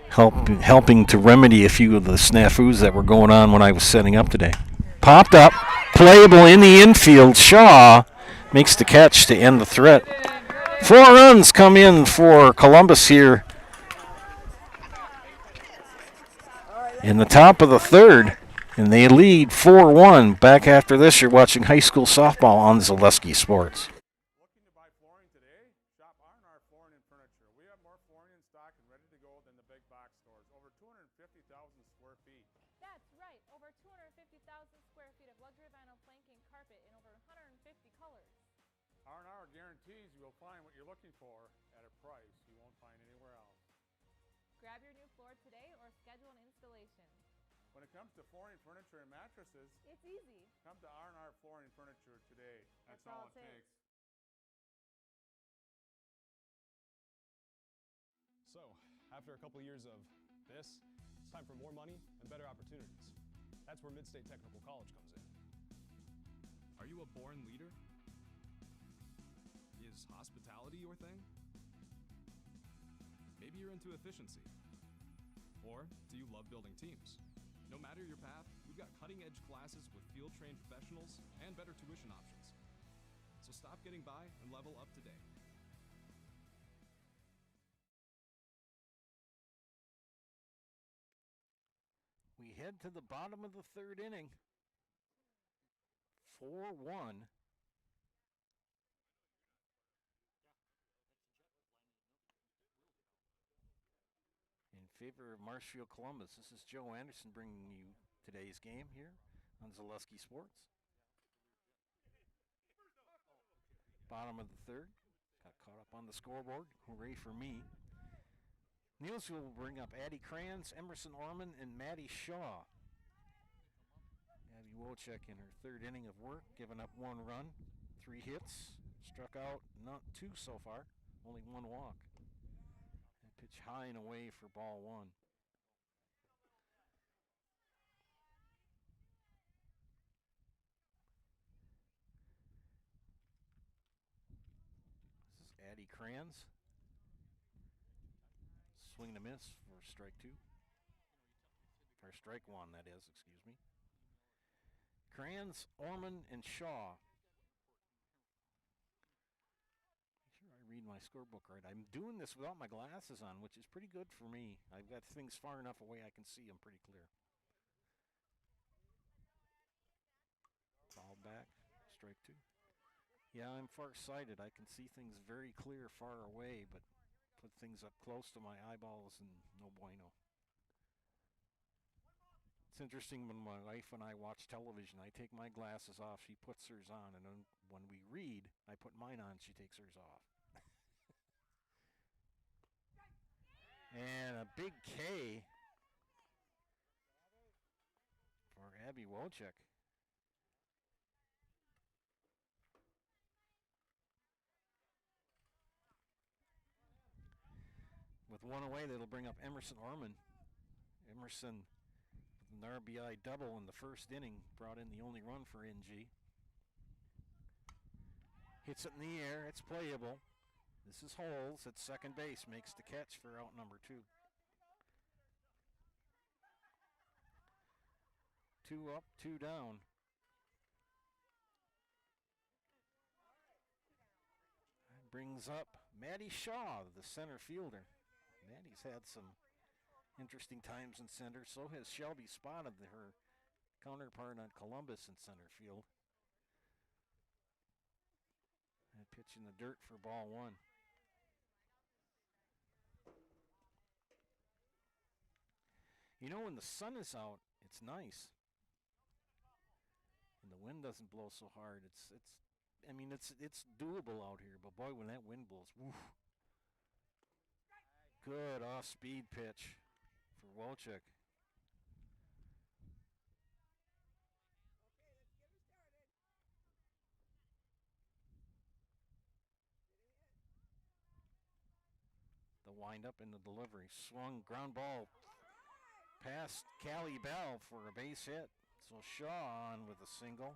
helping to remedy a few of the snafus that were going on when I was setting up today. Popped up, playable in the infield. Shaw makes the catch to end the threat. 4 runs come in for Columbus here in the top of the third, and they lead 4-1. Back after this, you're watching high school softball on Zaleski Sports. Looking to buy flooring today? Shop R&R Flooring and Furniture. We have more flooring in stock and ready to go than the big box stores. Over 250,000 square feet. That's right, over 250,000 square feet of luxury vinyl planking carpet in over 150 colors. R&R guarantees you will find what you're looking for at a price you won't find anywhere else. Grab your new floor today or schedule an installation. When it comes to flooring, furniture, and mattresses, It's easy. come to R&R Flooring and Furniture today. That's all it takes. So, after a couple years of this, it's time for more money and better opportunities. That's where Mid-State Technical College comes in. Are you a born leader? Is hospitality your thing? Maybe you're into efficiency. Or do you love building teams? No matter your path, we've got cutting-edge classes with field-trained professionals and better tuition options. So stop getting by and level up today. We head to the bottom of the third inning. 4-1. In favor of Marshfield Columbus. This is Joe Anderson bringing you today's game here on Zaleski Sports. Bottom of the third. Got caught up on the scoreboard. Hooray for me. Neillsville will bring up Addie Kranz, Emerson Orman, and Maddie Shaw. Abby Wojcik in her third inning of work, giving up 1 run, 3 hits, struck out not 2 so far, only 1 walk. And pitch high and away for ball 1. This is Addie Kranz. Swing and a miss for strike 2. Or strike 1, that is, excuse me. Kranz, Orman, and Shaw. Make sure I read my scorebook right. I'm doing this without my glasses on, which is pretty good for me. I've got things far enough away I can see them pretty clear. Ball back, strike 2. Yeah, I'm farsighted. I can see things very clear far away, but put things up close to my eyeballs and no bueno. It's interesting when my wife and I watch television, I take my glasses off, she puts hers on, and then when we read, I put mine on, she takes hers off. And a big K for Abby Wojcik. With 1 away, that'll bring up Emerson Orman. Emerson, with an RBI double in the first inning, brought in the only run for NG. Hits it in the air, it's playable. This is Holes at second base, makes the catch for out number 2. 2 up, 2 down. That brings up Maddie Shaw, the center fielder. Maddie's had some interesting times in center. So has Shelby Spotted, her counterpart on Columbus in center field. And pitch in the dirt for ball one. You know, when the sun is out, it's nice. And the wind doesn't blow so hard. It's doable out here, but boy, when that wind blows, woof. Good off-speed pitch for Wojcik. The windup and the delivery. Swung ground ball past Callie Bell for a base hit. So Shaw on with a single.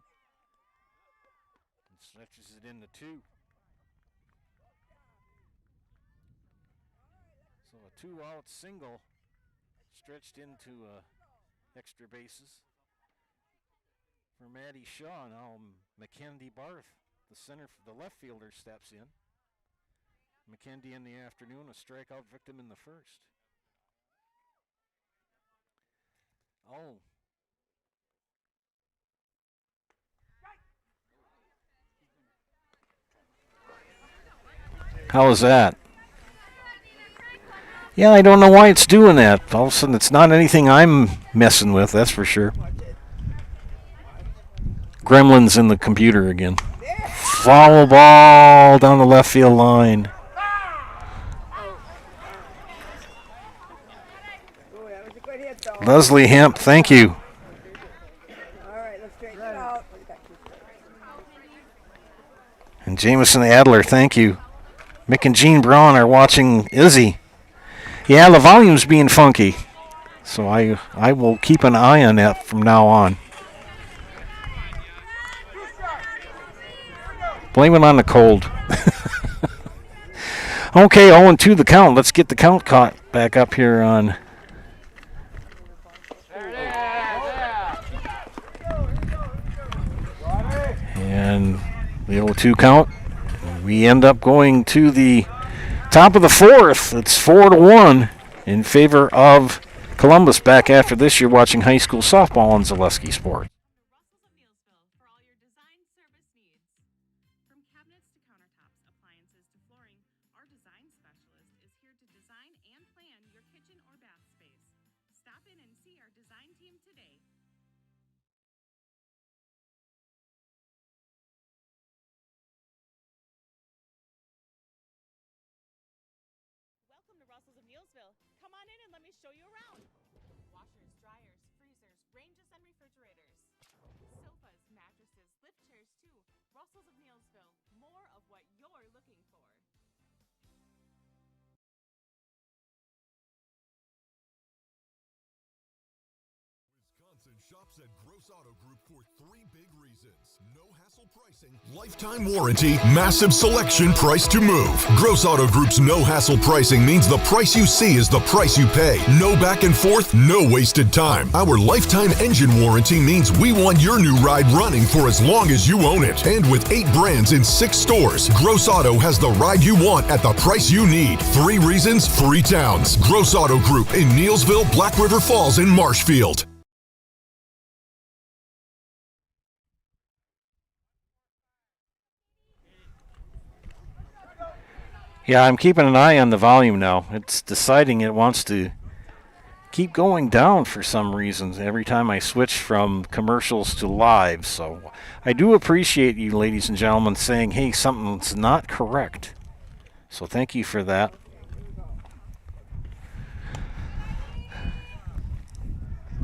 And stretches it into 2. So a 2-out single stretched into extra bases for Maddie Shaw. Now Mackenzie Barth, the left fielder, steps in. McKendy in the afternoon, a strikeout victim in the first. Oh. How is that? Yeah, I don't know why it's doing that. All of a sudden, it's not anything I'm messing with, that's for sure. Gremlins in the computer again. Foul ball down the left field line. Leslie Hemp, thank you. And Jameson Adler, thank you. Mick and Jean Braun are watching Izzy. Yeah, the volume's being funky. So I will keep an eye on that from now on. Blame it on the cold. Okay, 0-2 the count. Let's get the count caught back up here on. And the 0-2 count. We end up going to the top of the fourth. It's 4-1 in favor of Columbus. Back after this, you're watching high school softball on Zaleski Sports. Of Neillsville. Come on in and let me show you around. Washers, dryers, freezers, ranges, and refrigerators. Sofas, mattresses, lift chairs too. Russell's of Neillsville. More of what you're looking for. Wisconsin shops at Gross Auto Group for 3 big reasons. No hassle pricing, lifetime warranty, massive selection, price to move. Gross Auto Group's no hassle pricing means the price you see is the price you pay. No back and forth, no wasted time. Our lifetime engine warranty means we want your new ride running for as long as you own it. And with 8 brands in 6 stores, Gross Auto has the ride you want at the price you need. 3 reasons, 3 towns. Gross Auto Group in Neillsville, Black River Falls, and Marshfield. Yeah, I'm keeping an eye on the volume now. It's deciding it wants to keep going down for some reason every time I switch from commercials to live. So I do appreciate you, ladies and gentlemen, saying, hey, something's not correct. So thank you for that.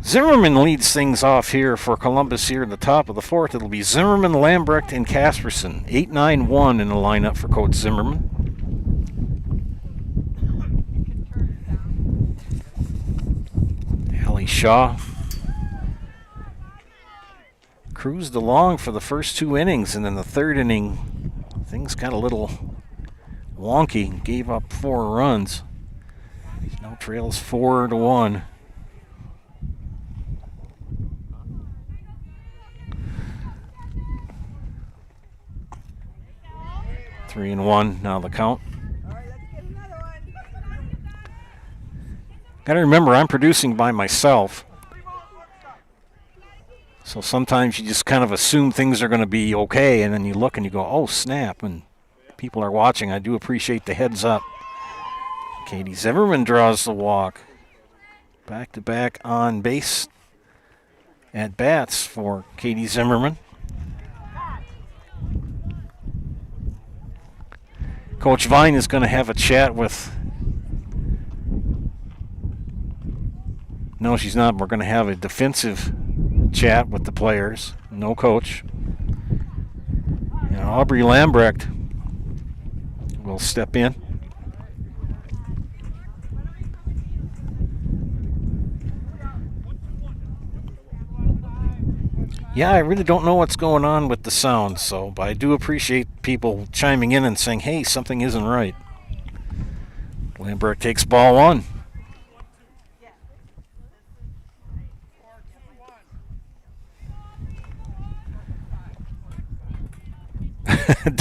Zimmerman leads things off here for Columbus here at the top of the fourth. It'll be Zimmerman, Lambrecht, and Casperson. 8-9-1 in the lineup for Coach Zimmerman. Allie Shaw cruised along for the first 2 innings, and in the 3rd inning, things got a little wonky. Gave up 4 runs. Now trails 4-1. Three and 1 now the count. Got to remember, I'm producing by myself. So sometimes you just kind of assume things are going to be okay, and then you look and you go, oh, snap, and people are watching. I do appreciate the heads up. Katie Zimmerman draws the walk. Back-to-back on base at bats for Katie Zimmerman. Coach Vine is going to have a chat with... No, she's not. We're going to have a defensive chat with the players. No coach. And Aubrey Lambrecht will step in. Yeah, I really don't know what's going on with the sound, but I do appreciate people chiming in and saying, hey, something isn't right. Lambrecht takes ball 1.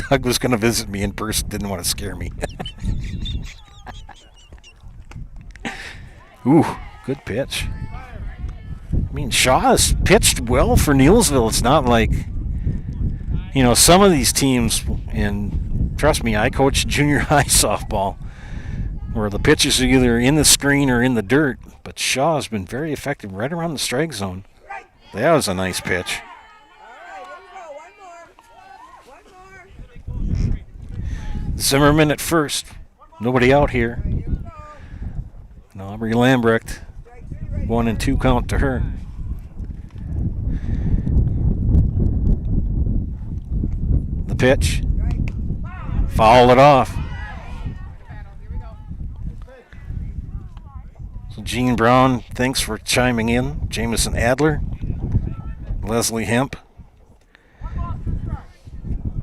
Doug was going to visit me in person, didn't want to scare me. Ooh, good pitch. I mean, Shaw has pitched well for Neillsville. It's not like, some of these teams, and trust me, I coach junior high softball, where the pitches are either in the screen or in the dirt, but Shaw has been very effective right around the strike zone. That was a nice pitch. Zimmerman at first. Nobody out here. And Aubrey Lambrecht. 1-2 count to her. The pitch. Foul it off. So Gene Brown, thanks for chiming in. Jameson Adler. Leslie Hemp.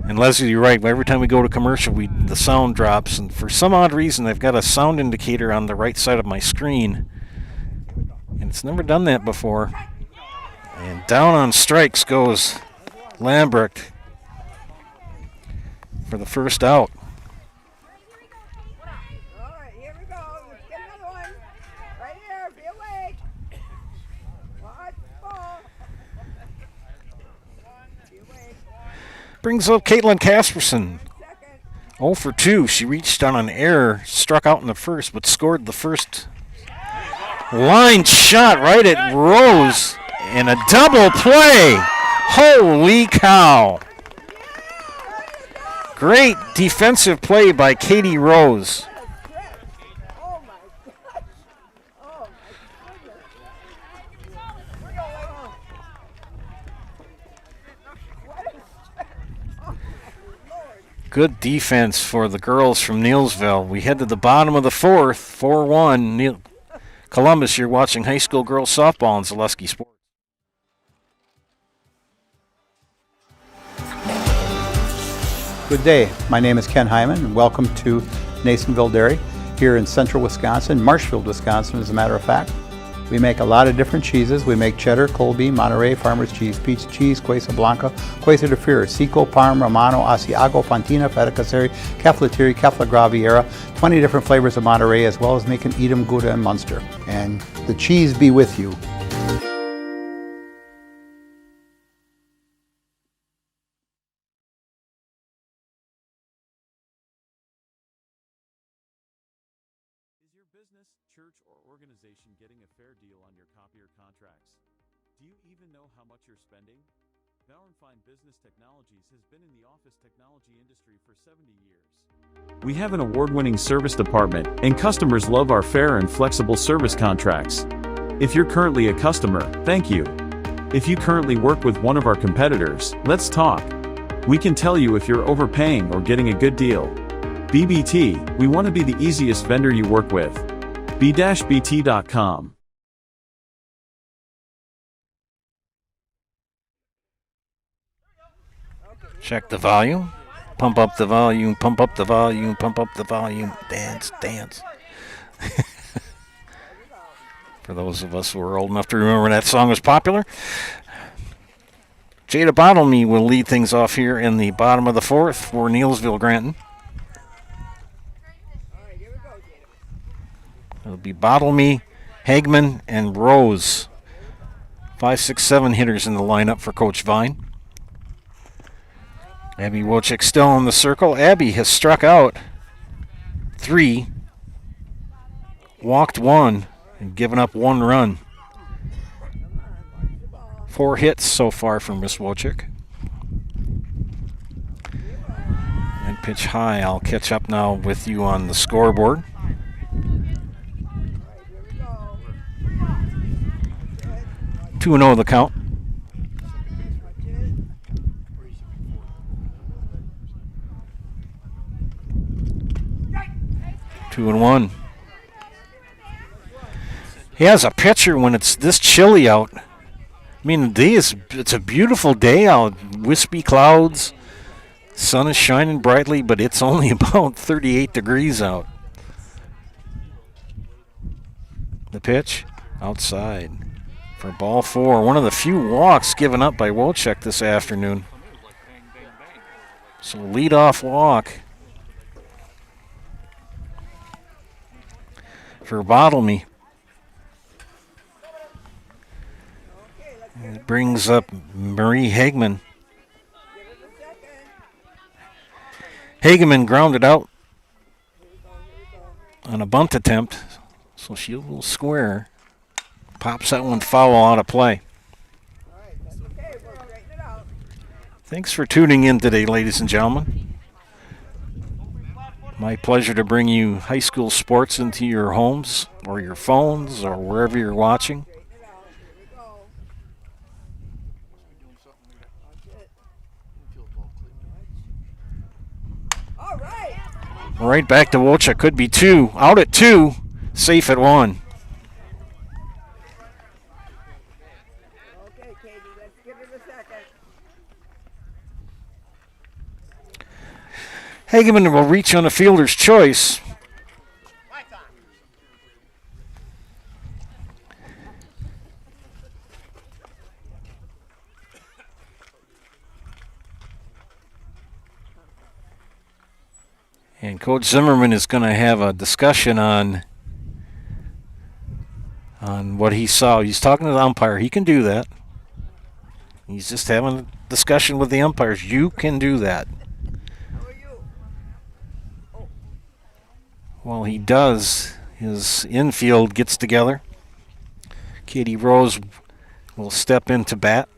And Leslie, you're right. Every time we go to commercial, the sound drops. And for some odd reason, I've got a sound indicator on the right side of my screen. And it's never done that before. And down on strikes goes Lambrecht for the first out. Brings up Caitlin Casperson. 0 for 2. She reached on an error, struck out in the first, but scored the first line shot right at Rose. And a double play. Holy cow. Great defensive play by Katie Rose. Good defense for the girls from Neillsville. We head to the bottom of the 4th, 4-1. Columbus, you're watching high school girls softball on Zaleski Sports. Good day. My name is Ken Hyman, and welcome to Neillsville Dairy here in central Wisconsin, Marshfield, Wisconsin, as a matter of fact. We make a lot of different cheeses. We make cheddar, Colby, Monterey, Farmer's Cheese, Peach Cheese, Quesa Blanca, Quesa de Fear, Seco, Parm, Romano, Asiago, Fontina, Feta Caseri, Caflateri, Cafla Graviera, 20 different flavors of Monterey, as well as making Edam, Gouda, and Munster. And the cheese be with you. Is your business, church, or organization getting a fair deal on your copier contracts? Do you even know how much you're spending? Bauernfein Business Technologies has been in the office technology industry for 70 years. We have an award-winning service department, and customers love our fair and flexible service contracts. If you're currently a customer, thank you. If you currently work with one of our competitors, let's talk. We can tell you if you're overpaying or getting a good deal. BBT, we want to be the easiest vendor you work with. b-bt.com. Check the volume. Pump up the volume, pump up the volume, pump up the volume. Dance, dance. For those of us who are old enough to remember that song was popular. Jada Bottlemy will lead things off here in the bottom of the 4th for Neillsville Granton. It'll be Bottlemy, Hagman, and Rose 5, 6, 7 hitters in the lineup for Coach Vine. Abby Wojcik still in the circle. Abby has struck out 3, walked 1, and given up 1 run. 4 hits so far from Miss Wojcik. And pitch high. I'll catch up now with you on the scoreboard. Two and 0 the count. Two and 1. He has a pitcher when it's this chilly out. I mean, it's a beautiful day out. Wispy clouds. Sun is shining brightly, but it's only about 38 degrees out. The pitch outside for ball 4. One of the few walks given up by Wojcik this afternoon. So leadoff walk for Bottlemy. It brings up Marie Hageman. Hageman grounded out on a bunt attempt, so she will square. Pops that one foul out of play. Thanks for tuning in today, ladies and gentlemen. My pleasure to bring you high school sports into your homes or your phones or wherever you're watching. Right back to Wojcik. Could be 2. Out at 2. Safe at 1. Okay, Katie, let's give it a second. Hageman will reach on a fielder's choice. And Coach Zimmerman is going to have a discussion on what he saw. He's talking to the umpire. He can do that. He's just having a discussion with the umpires. You can do that. While he does, his infield gets together. Katie Rose will step into bat.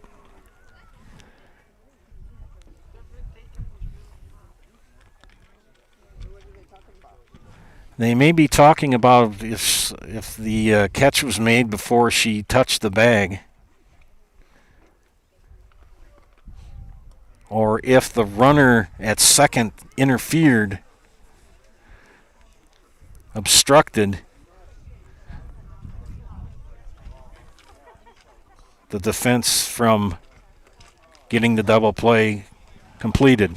They may be talking about if the catch was made before she touched the bag, or if the runner at second interfered, obstructed the defense from getting the double play completed.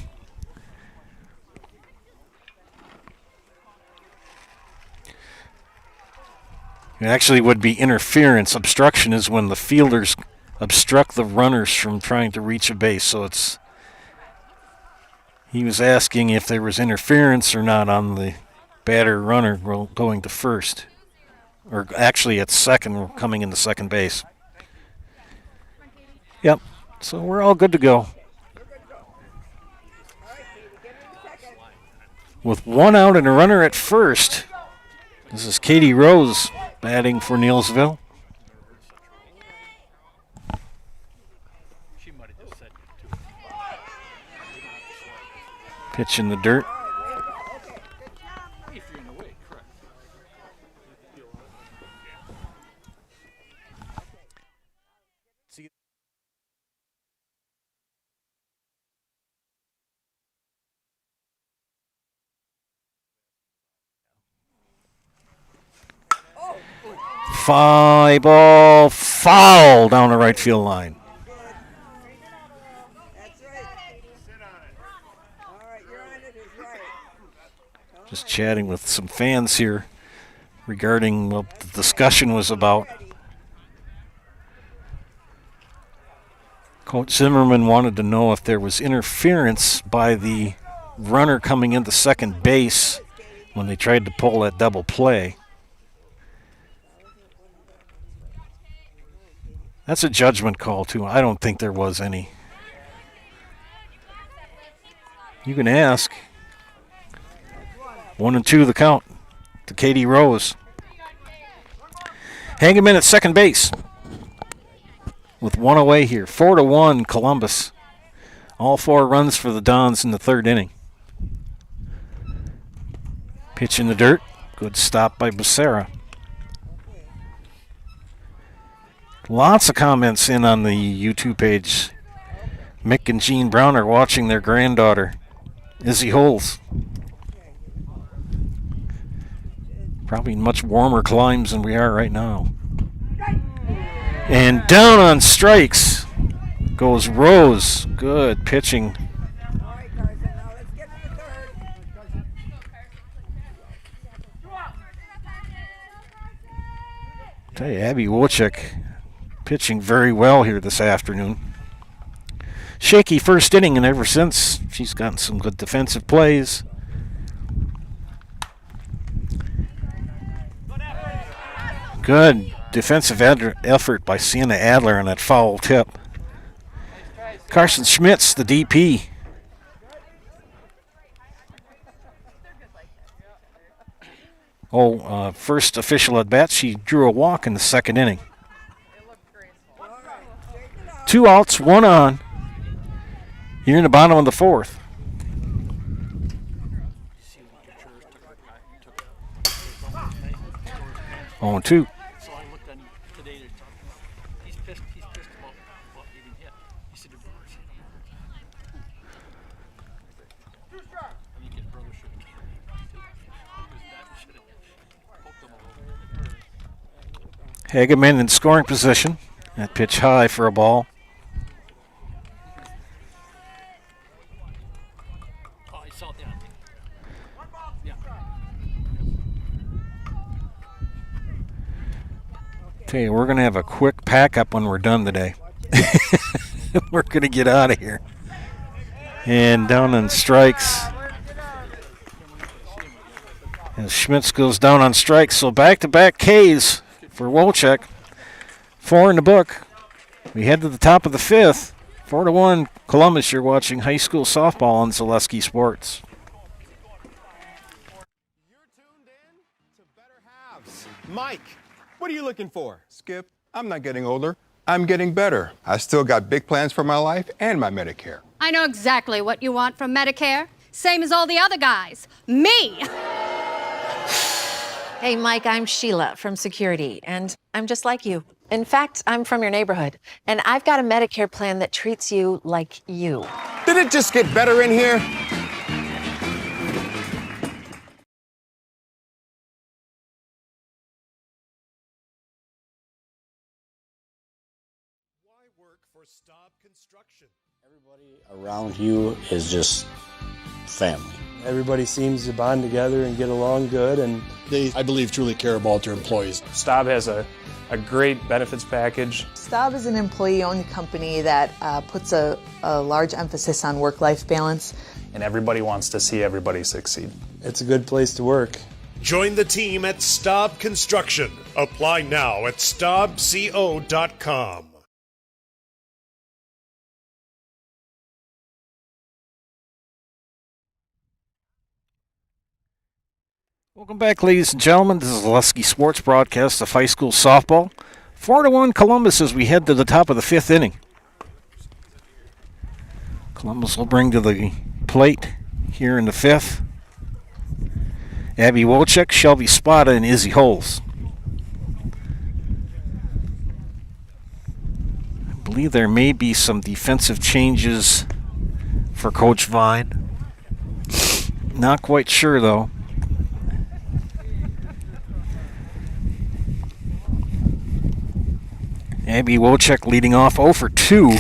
It actually would be interference. Obstruction is when the fielders obstruct the runners from trying to reach a base. So he was asking if there was interference or not on the batter runner going to first. Or actually at second, coming into second base. Yep, so we're all good to go. With 1 out and a runner at first, this is Katie Rose batting for Neillsville. Pitch in the dirt. Fly ball foul down the right field line. Just chatting with some fans here regarding what the discussion was about. Coach Zimmerman wanted to know if there was interference by the runner coming into second base when they tried to pull that double play. That's a judgment call, too. I don't think there was any. You can ask. 1-2 the count to Katie Rose. Hageman at second base with one away here. 4-1 Columbus. All 4 runs for the Dons in the third inning. Pitch in the dirt. Good stop by Becerra. Lots of comments in on the YouTube page. Mick and Jean Brown are watching their granddaughter, Izzy Holes. Probably in much warmer climes than we are right now. And down on strikes goes Rose. Good pitching. Tell you, Abby Wojcik pitching very well here this afternoon. Shaky first inning, and ever since, she's gotten some good defensive plays. Good defensive effort by Sienna Adler on that foul tip. Carson Schmitz, the DP. First official at bat, she drew a walk in the second inning. 2 outs, 1 on. Here in the bottom of the fourth. Oh, 2. So I looked on today to talk about. He's pissed about what he didn't hit. He said the Brewers hit him. I think his brother should have poked him a little. Hageman in scoring position. That pitch high for a ball. Oh, I saw that. Yeah. Tell you, we're going to have a quick pack up when we're done today. We're going to get out of here. And down on strikes. As Schmitz goes down on strikes, so back-to-back Ks for Wojcik. 4 in the book. We head to the top of the 5th. 4-1 Columbus. You're watching high school softball on Zaleski Sports. Mike, what are you looking for? Skip, I'm not getting older. I'm getting better. I still got big plans for my life and my Medicare. I know exactly what you want from Medicare. Same as all the other guys. Me! Hey, Mike, I'm Sheila from Security, and I'm just like you. In fact, I'm from your neighborhood, and I've got a Medicare plan that treats you like you. Did it just get better in here? Why work for Staub Construction? Everybody around you is just family. Everybody seems to bond together and get along good, and They, I believe, truly care about their employees. Staub has a great benefits package. Staub is an employee-owned company that puts a large emphasis on work-life balance. And everybody wants to see everybody succeed. It's a good place to work. Join the team at Staub Construction. Apply now at staubco.com. Welcome back, ladies and gentlemen. This is Zaleski Sports broadcast of high school softball. 4-1 Columbus as we head to the top of the 5th inning. Columbus will bring to the plate here in the 5th. Abby Wojcik, Shelby Spada, and Izzy Holes. I believe there may be some defensive changes for Coach Vine. Not quite sure, though. Abby Wojcik leading off 0 for 2.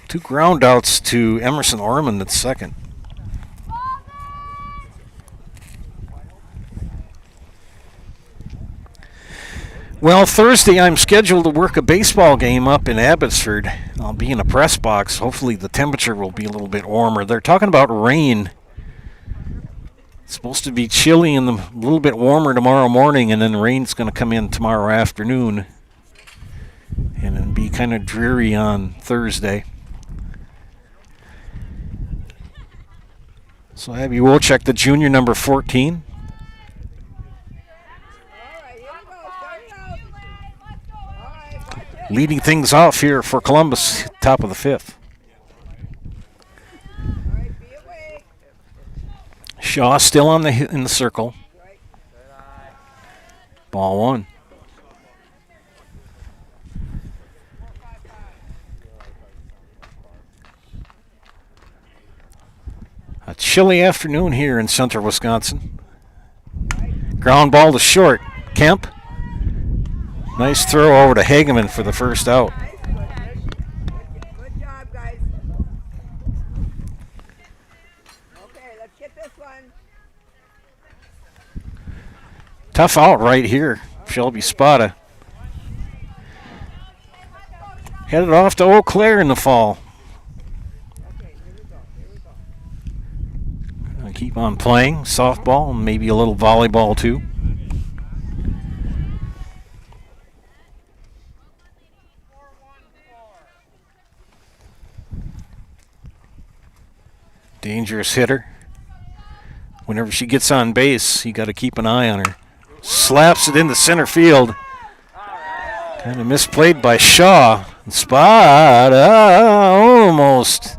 2 ground outs to Emerson Orman at second. Well, Thursday I'm scheduled to work a baseball game up in Abbotsford. I'll be in a press box. Hopefully the temperature will be a little bit warmer. They're talking about rain. It's supposed to be chilly and a little bit warmer tomorrow morning, and then rain's going to come in tomorrow afternoon. kind of dreary on Thursday. So Abby Wolchek, the junior, number 14. Leading things off here for Columbus, top of the 5th. Shaw still on in the circle. Ball 1. A chilly afternoon here in central Wisconsin. Ground ball to short. Kemp. Nice throw over to Hageman for the first out. Good job, guys. Okay, let's get this one. Tough out right here. Shelby Spada. Headed off to Eau Claire in the fall. Gonna keep on playing softball and maybe a little volleyball too. Dangerous hitter. Whenever she gets on base, you got to keep an eye on her. Slaps it into center field. Kind of misplayed by Shaw. Spada almost.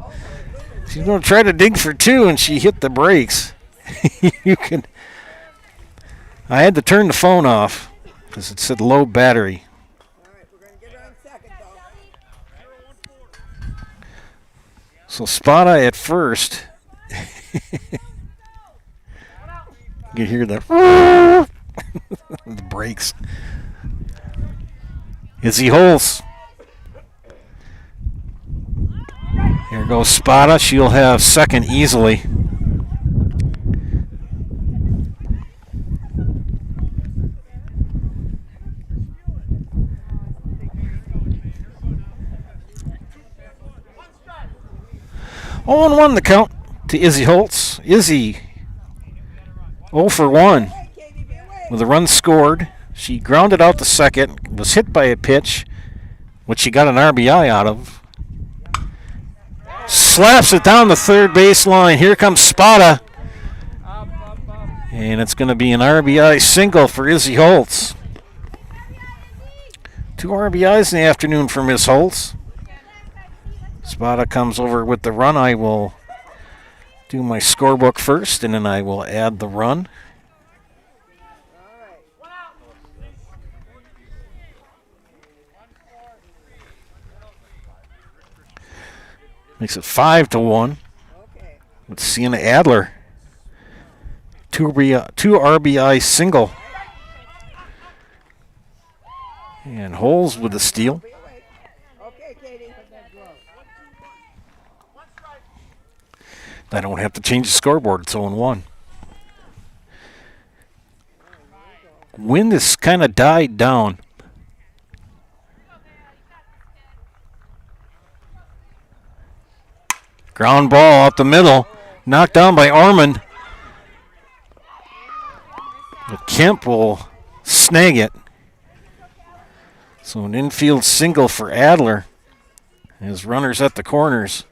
She's going to try to dig for 2, and she hit the brakes. I had to turn the phone off because it said low battery. So Spada at first. You hear the the brakes. Izzy Holz. Here goes Spada. She'll have second easily. Oh, and 1 the count to Izzy Holtz. Izzy 0 for 1 with a run scored. She grounded out to second, was hit by a pitch, which she got an RBI out of. Slaps it down the third baseline. Here comes Spada. And it's going to be an RBI single for Izzy Holtz. 2 RBIs in the afternoon for Miss Holtz. Spada comes over with the run. I will do my scorebook first, and then I will add the run. Makes it 5-1. With Sienna Adler. 2 RBI single. And Holes with the steal. I don't have to change the scoreboard. It's 0-1. Wind has kind of died down. Ground ball up the middle. Knocked down by Ormond. But Kemp will snag it. So an infield single for Adler. His runners at the corners.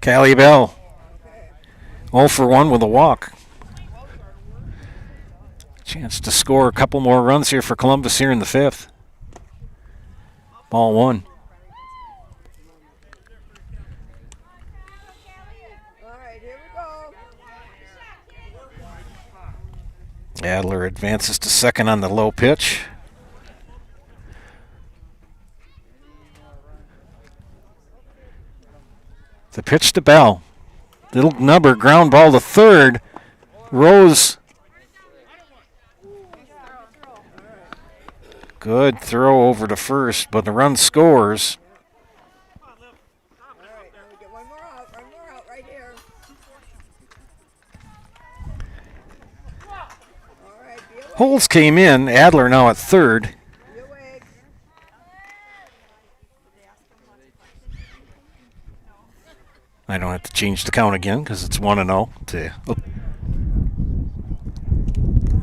Callie Bell, 0 for 1 with a walk. Chance to score a couple more runs here for Columbus here in the 5th. Ball 1. Adler advances to second on the low pitch. The pitch to Bell. Little number, ground ball to third. Rose. Good throw over to first, but the run scores. Holes came in. Adler now at third. I don't have to change the count again because it's 1-0.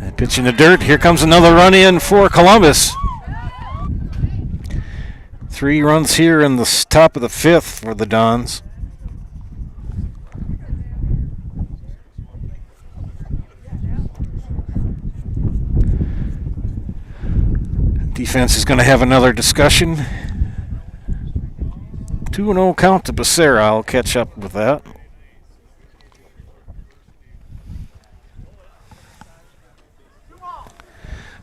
That pitch in the dirt. Here comes another run in for Columbus. 3 runs here in the top of the 5th for the Dons. Defense is going to have another discussion. 2-0 count to Becerra. I'll catch up with that.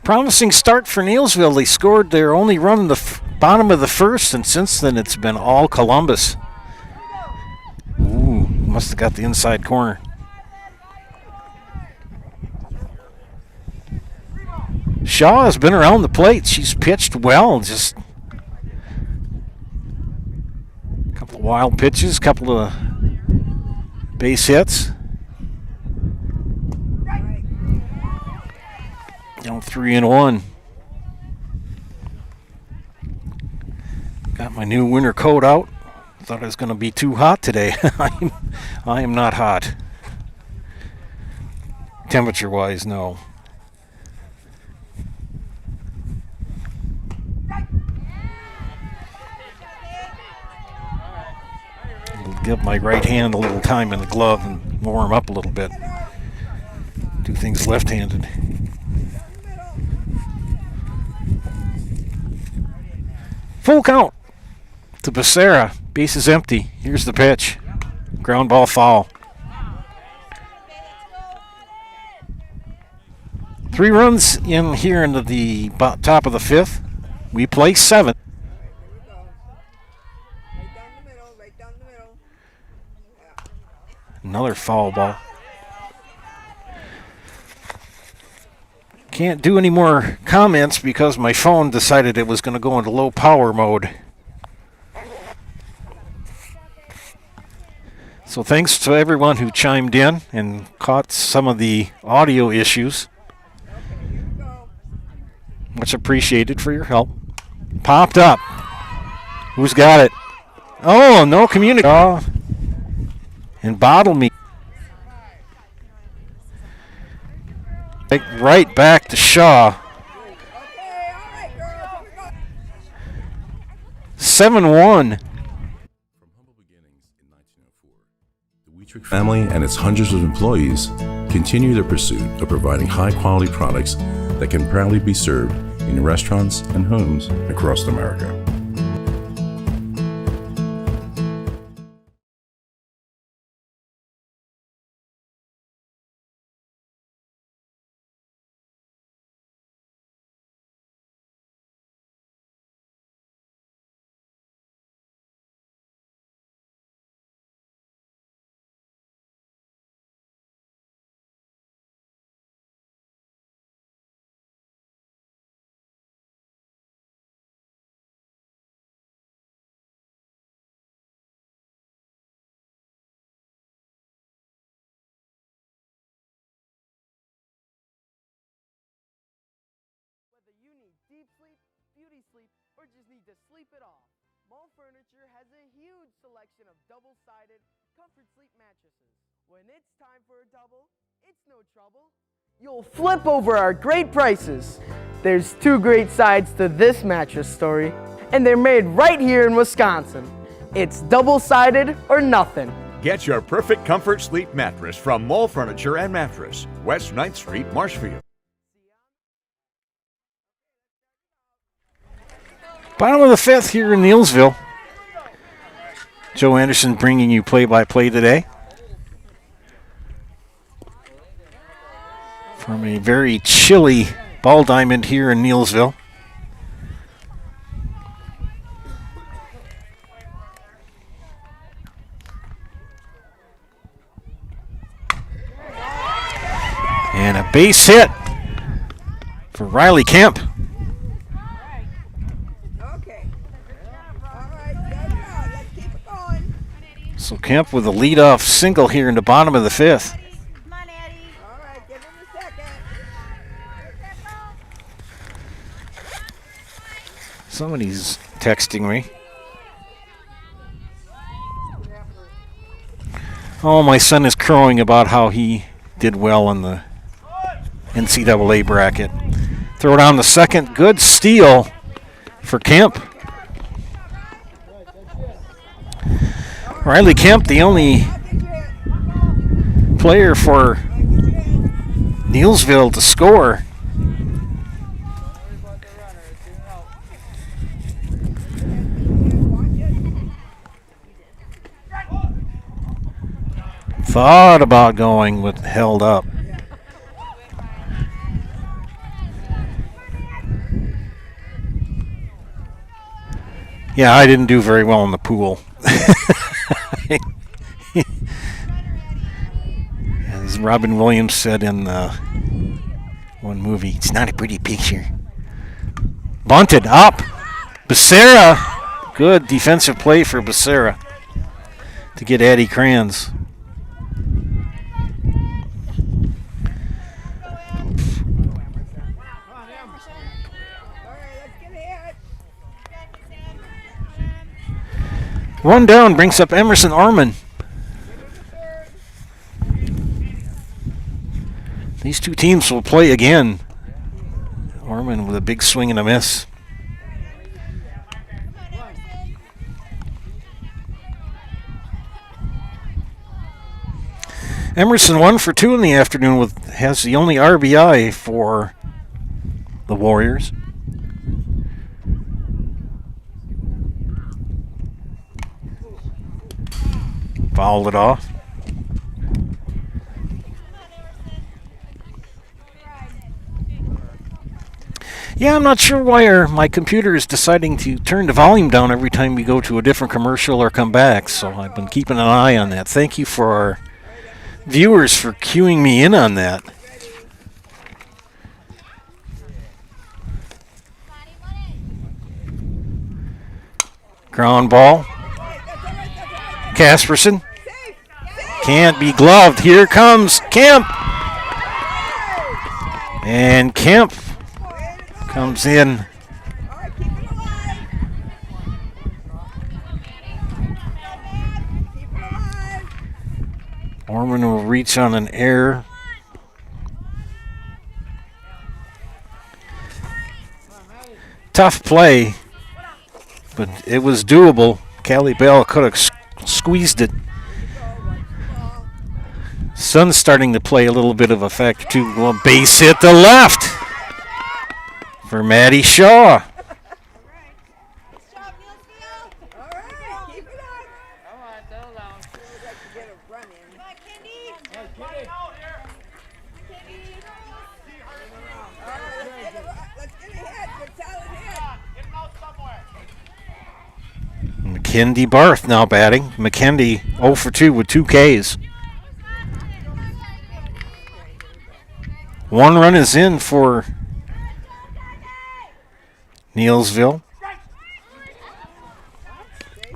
Promising start for Neillsville. They scored their only run in the bottom of the 1st, and since then it's been all Columbus. Ooh, must have got the inside corner. Shaw has been around the plate. She's pitched well. Just a couple of wild pitches, couple of base hits. 3-1. Got my new winter coat out. Thought it was going to be too hot today. I am not hot. Temperature-wise, no. I'll give my right hand a little time in the glove and warm up a little bit. Do things left-handed. Full count to Becerra. Base is empty. Here's the pitch. Ground ball foul. 3 runs in here into the top of the 5th. We play 7. Another foul ball. Can't do any more comments because my phone decided it was going to go into low power mode. So thanks to everyone who chimed in and caught some of the audio issues. Much appreciated for your help. Popped up. Who's got it? Oh, no community. And bottle me. Right back to Shaw. 7-1. The family and its hundreds of employees continue their pursuit of providing high-quality products that can proudly be served in restaurants and homes across America. Deep sleep, beauty sleep, or just need to sleep it off, Mall Furniture has a huge selection of double-sided comfort sleep mattresses. When it's time for a double, it's no trouble. You'll flip over our great prices. There's 2 great sides to this mattress story, and they're made right here in Wisconsin. It's double-sided or nothing. Get your perfect comfort sleep mattress from Mall Furniture and Mattress, West 9th Street, Marshfield. Bottom of the 5th here in Neillsville. Joe Anderson bringing you play-by-play today. From a very chilly ball diamond here in Neillsville. And a base hit for Riley Kemp. So Kemp with a leadoff single here in the bottom of the 5th. Somebody's texting me. Oh, my son is crowing about how he did well in the NCAA bracket. Throw down the second. Good steal for Kemp. Riley Kemp, the only player for Neillsville to score. Thought about going with held up. Yeah, I didn't do very well in the pool. As Robin Williams said in one movie, it's not a pretty picture. Bunted up. Becerra. Good defensive play for Becerra to get Addie Kranz. One down brings up Emerson Orman. These two teams will play again. Orman with a big swing and a miss. Emerson 1 for 2 in the afternoon has the only RBI for the Warriors. Fouled it off. Yeah, I'm not sure why my computer is deciding to turn the volume down every time we go to a different commercial or come back, so I've been keeping an eye on that. Thank you for our viewers for cueing me in on that. Ground ball. Casperson. Can't be gloved. Here comes Kemp. And Kemp comes in. Orman will reach on an error. Tough play, but it was doable. Callie Bell could have squeezed it. Sun's starting to play a little bit of a factor too. Well, base hit to left for Maddie Shaw. McKendy Barth now batting. McKendy 0 for 2 with 2 Ks. One run is in for Neillsville.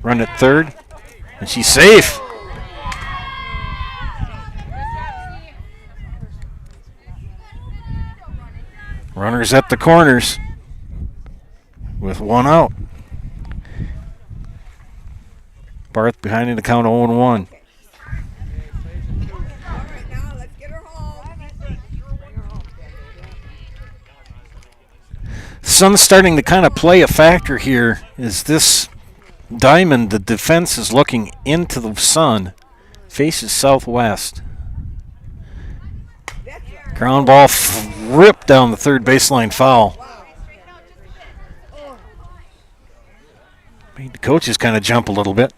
Run at third, and she's safe. Runners at the corners with one out. Barth behind in the count 0-1. Sun's starting to kind of play a factor here. Is this diamond, the defense is looking into the sun, faces southwest. Ground ball ripped down the third baseline foul. Made the coaches kind of jump a little bit.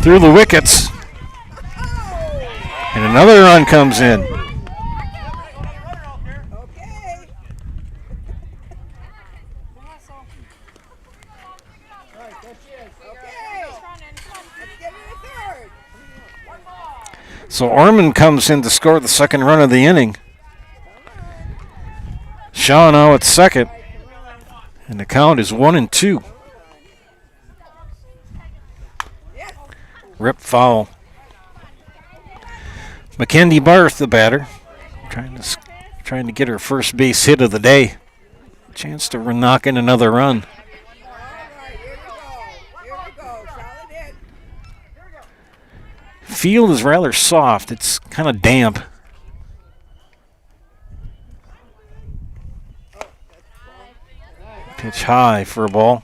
Through the wickets. And another run comes in. So Orman comes in to score the second run of the inning. Shaw now at second. And the count is 1-2. Rip foul. Mackenzie Barth, the batter, trying to get her first base hit of the day. Chance to knock in another run. Field is rather soft. It's kind of damp. Pitch high for a ball.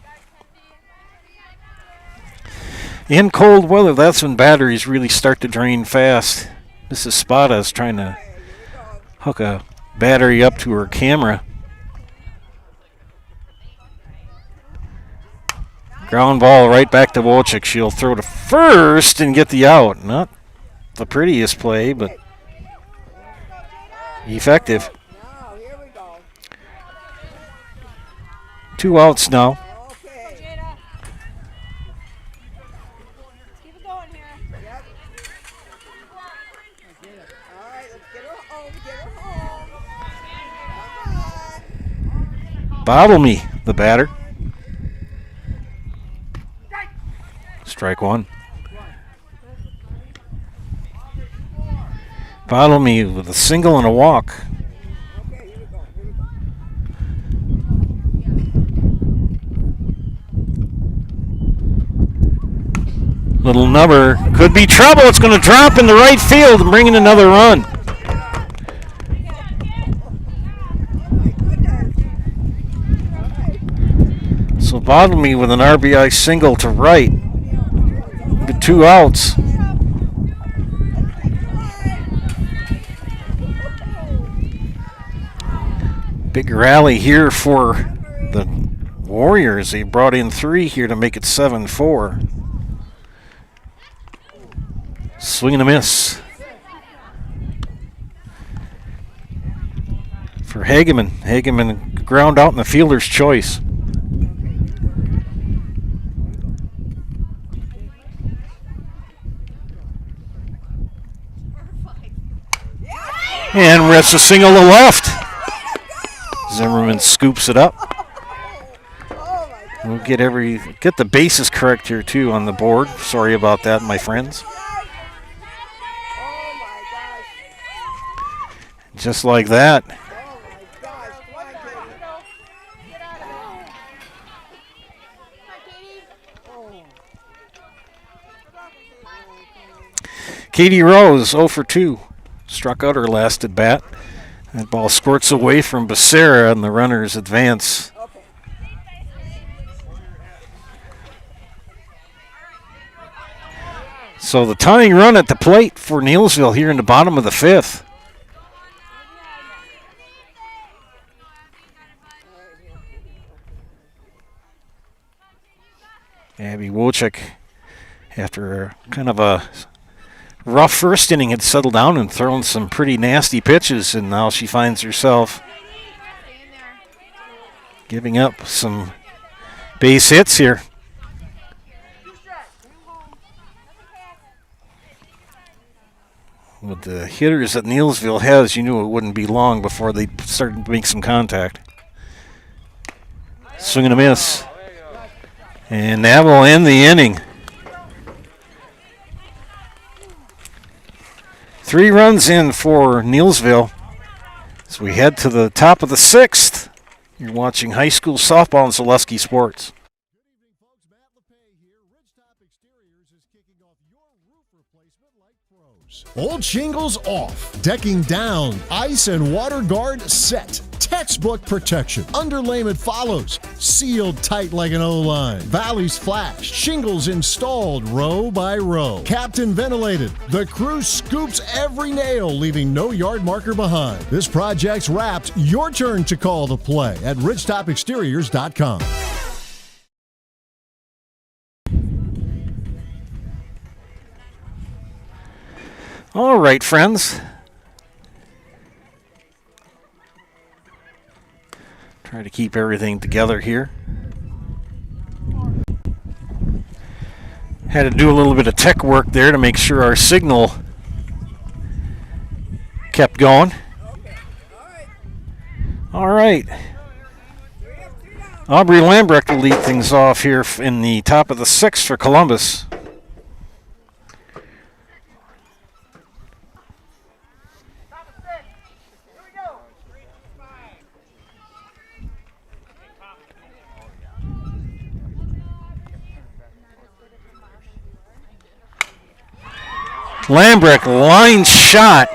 In cold weather, that's when batteries really start to drain fast. Mrs. Spada is trying to hook a battery up to her camera. Ground ball right back to Wojcik. She'll throw to first and get the out. Not the prettiest play, but effective. 2 outs now. Bottle me, the batter. Strike one. Bottle me with a single and a walk. Little number. Could be trouble. It's going to drop in the right field and bring in another run. So Bottle me with an RBI single to right. Get 2 outs. Big rally here for the Warriors. They brought in 3 here to make it 7-4. Swing and a miss for Hageman. Hageman ground out in the fielder's choice. And rips a single to left. Zimmerman scoops it up. We'll get the bases correct here too on the board. Sorry about that, my friends. Just like that. Katie Rose, 0 for 2. Struck out her last at bat. That ball squirts away from Becerra and the runners advance. So the tying run at the plate for Neillsville here in the bottom of the 5th. Abby Wojcik, after kind of a rough first inning, had settled down and thrown some pretty nasty pitches, and now she finds herself giving up some base hits here. With the hitters that Neillsville has, you knew it wouldn't be long before they started to make some contact. Swing and a miss. And that will end the inning. 3 runs in for Neillsville. As we head to the top of the 6th, you're watching high school softball on Zaleski Sports. Old shingles off, decking down, ice and water guard set. Textbook protection. Underlayment follows. Sealed tight like an O-line. Valleys flashed. Shingles installed row by row. Captain ventilated. The crew scoops every nail, leaving no yard marker behind. This project's wrapped. Your turn to call the play at ridgetopexteriors.com. All right, friends. Try to keep everything together here. Had to do a little bit of tech work there to make sure our signal kept going. All right. Aubrey Lambrecht will lead things off here in the top of the 6th for Columbus. Lambrecht, line shot.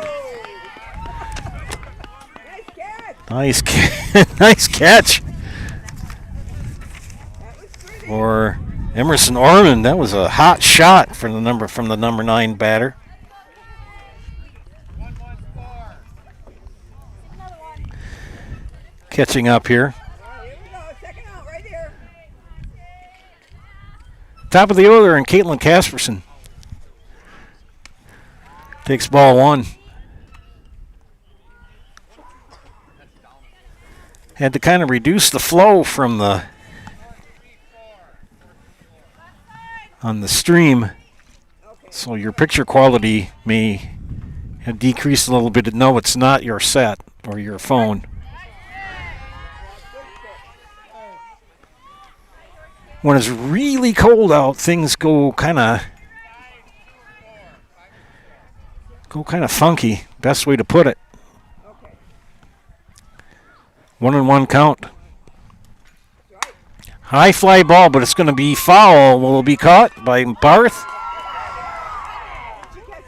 Nice catch. For Emerson Orman, that was a hot shot from the number 9 batter. Catching up here. Top of the order, and Caitlin Casperson takes ball 1. Had to kind of reduce the flow from on the stream, so your picture quality may have decreased a little bit. No, it's not your set or your phone. When it's really cold out, things go kind of funky. Best way to put it. 1-1 count. High fly ball, but it's going to be foul. Will it be caught by Barth?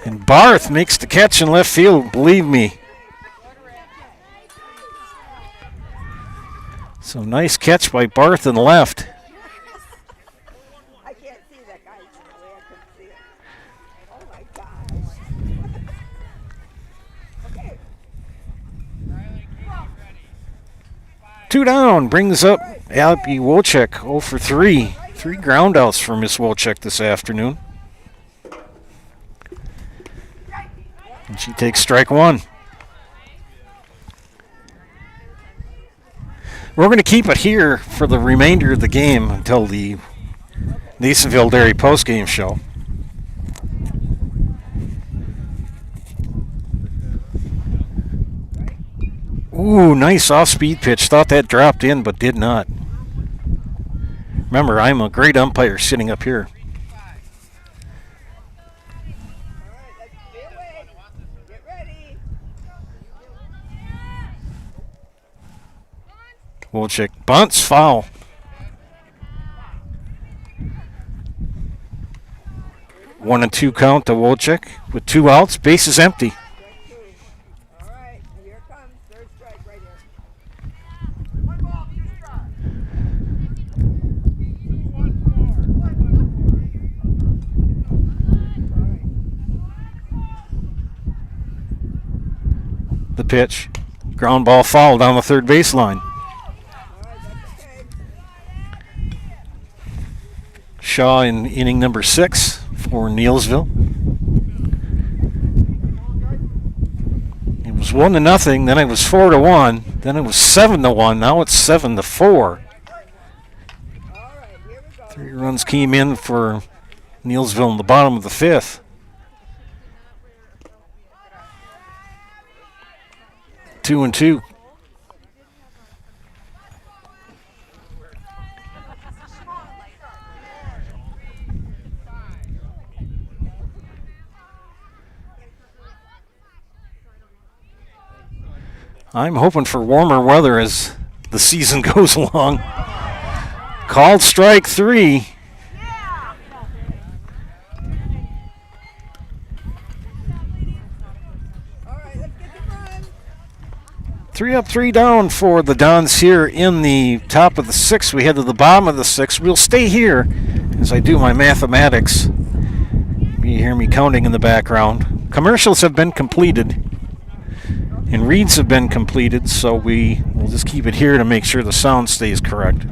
And Barth makes the catch in left field, believe me. So nice catch by Barth in left. I can't see that guy from the way I couldn't see it. Oh my gosh. Okay. 2 down, brings up Abby Wolchek, 0 for 3. 3 groundouts for Miss Wolchek this afternoon. And she takes strike 1. We're going to keep it here for the remainder of the game until the Neillsville Dairy postgame show. Ooh, nice off-speed pitch. Thought that dropped in, but did not. Remember, I'm a great umpire sitting up here. Wolchek bunts, foul. 1-2 count to Wolchek with 2 outs. Base is empty. The pitch. Ground ball foul down the third baseline. Shaw in inning number 6 for Neillsville. It was 1-0, then it was 4-1, then it was 7-1, now it's 7-4. 3 runs came in for Neillsville in the bottom of the 5th. 2-2. I'm hoping for warmer weather as the season goes along. Called strike 3. Three up, 3 down for the Dons here in the top of the 6th. We head to the bottom of the 6th. We'll stay here as I do my mathematics. You hear me counting in the background. Commercials have been completed and reads have been completed, so we'll just keep it here to make sure the sound stays correct.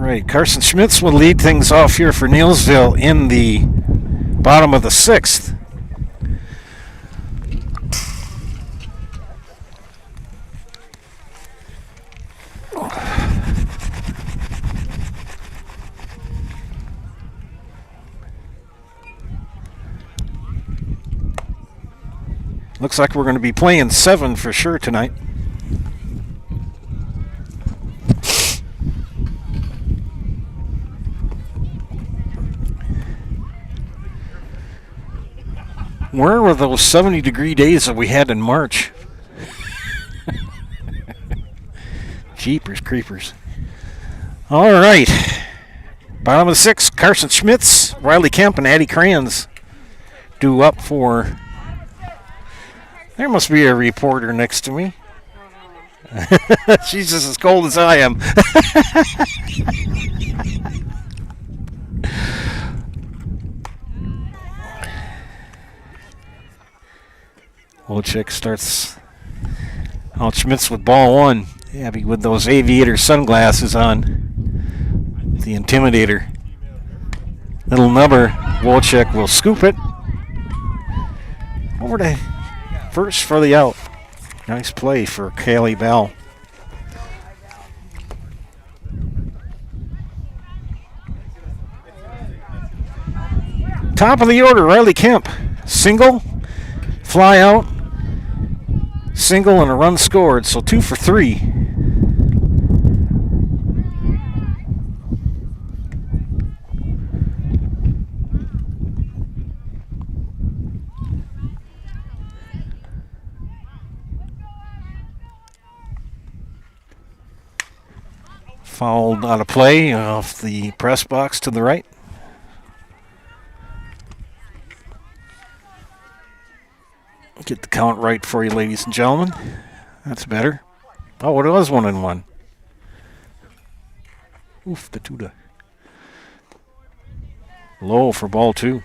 right, Carson Schmitz will lead things off here for Neillsville in the bottom of the 6th. Looks like we're going to be playing 7 for sure tonight. Where were those 70-degree days that we had in March? Jeepers creepers. All right. Bottom of the 6th, Carson Schmitz, Riley Kemp, and Addie Crayons due up for... There must be a reporter next to me. She's just as cold as I am. Wojcik starts out Schmitz with ball 1. Abby with those aviator sunglasses on. The Intimidator. Little nubber. Wojcik will scoop it. Over to first for the out. Nice play for Kaylee Bell. Top of the order, Riley Kemp. Single, fly out, single, and a run scored. So 2 for 3. Fouled out of play off the press box to the right. Get the count right for you, ladies and gentlemen. That's better. Oh, it was 1-1. Oof, the Tuda. Low for ball 2.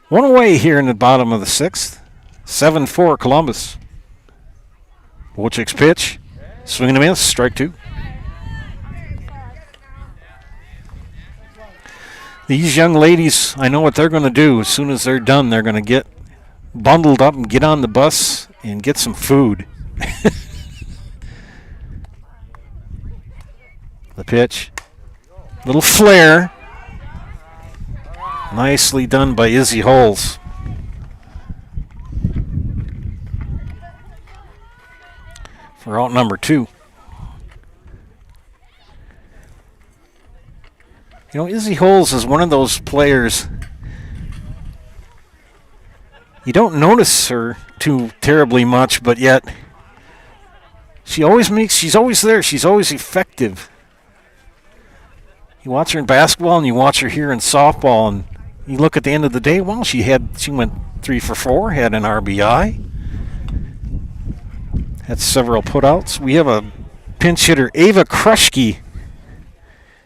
One away here in the bottom of the 6th. 7-4 Columbus. Wojcik's pitch. Swing and a miss. Strike 2. These young ladies, I know what they're going to do. As soon as they're done, they're going to get bundled up and get on the bus and get some food. The pitch. Little flare. Nicely done by Izzy Holes. For out number 2. You know, Izzy Holes is one of those players, you don't notice her too terribly much, but yet she's always there. She's always effective. You watch her in basketball and you watch her here in softball, and you look at the end of the day, well, she went 3 for 4, had an RBI. Had several putouts. We have a pinch hitter, Ava Krushke,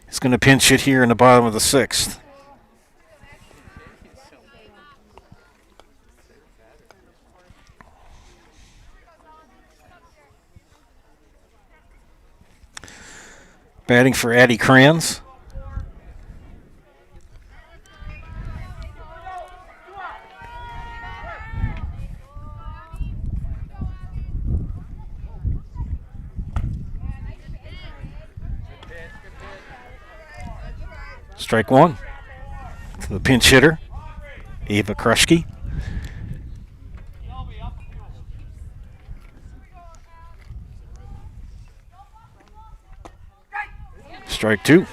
is going to pinch hit here in the bottom of the 6th. Batting for Addie Crayons. Strike 1 to the pinch hitter, Ava Krushke. Strike 2.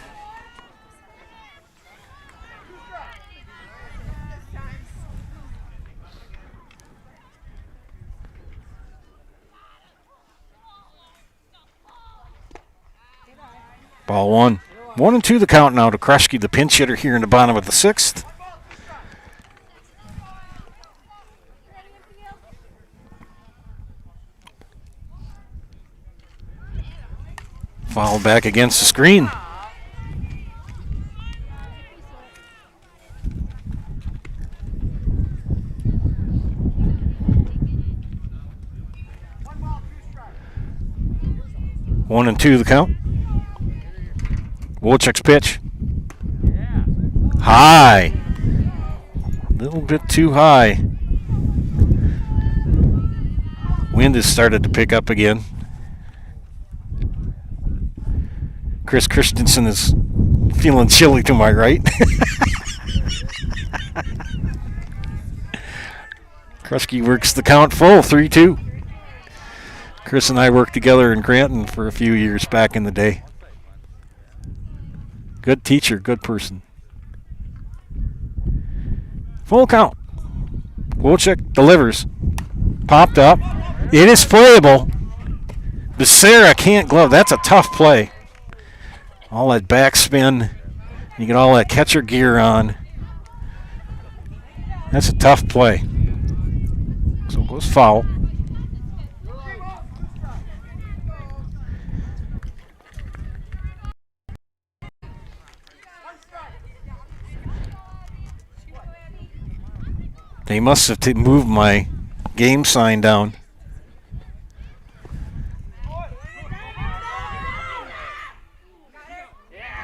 Ball 1. 1-2 the count now to Krushke, the pinch hitter here in the bottom of the 6th. Foul back against the screen. 1-2 the count. Wojcik's pitch. High. A little bit too high. Wind has started to pick up again. Chris Christensen is feeling chilly to my right. Kruski works the count full, 3-2. Chris and I worked together in Granton for a few years back in the day. Good teacher, good person. Full count. Wojcik delivers. Popped up. It is playable. Becerra can't glove. That's a tough play. All that backspin. You get all that catcher gear on. That's a tough play. So it goes foul. They must have moved my game sign down.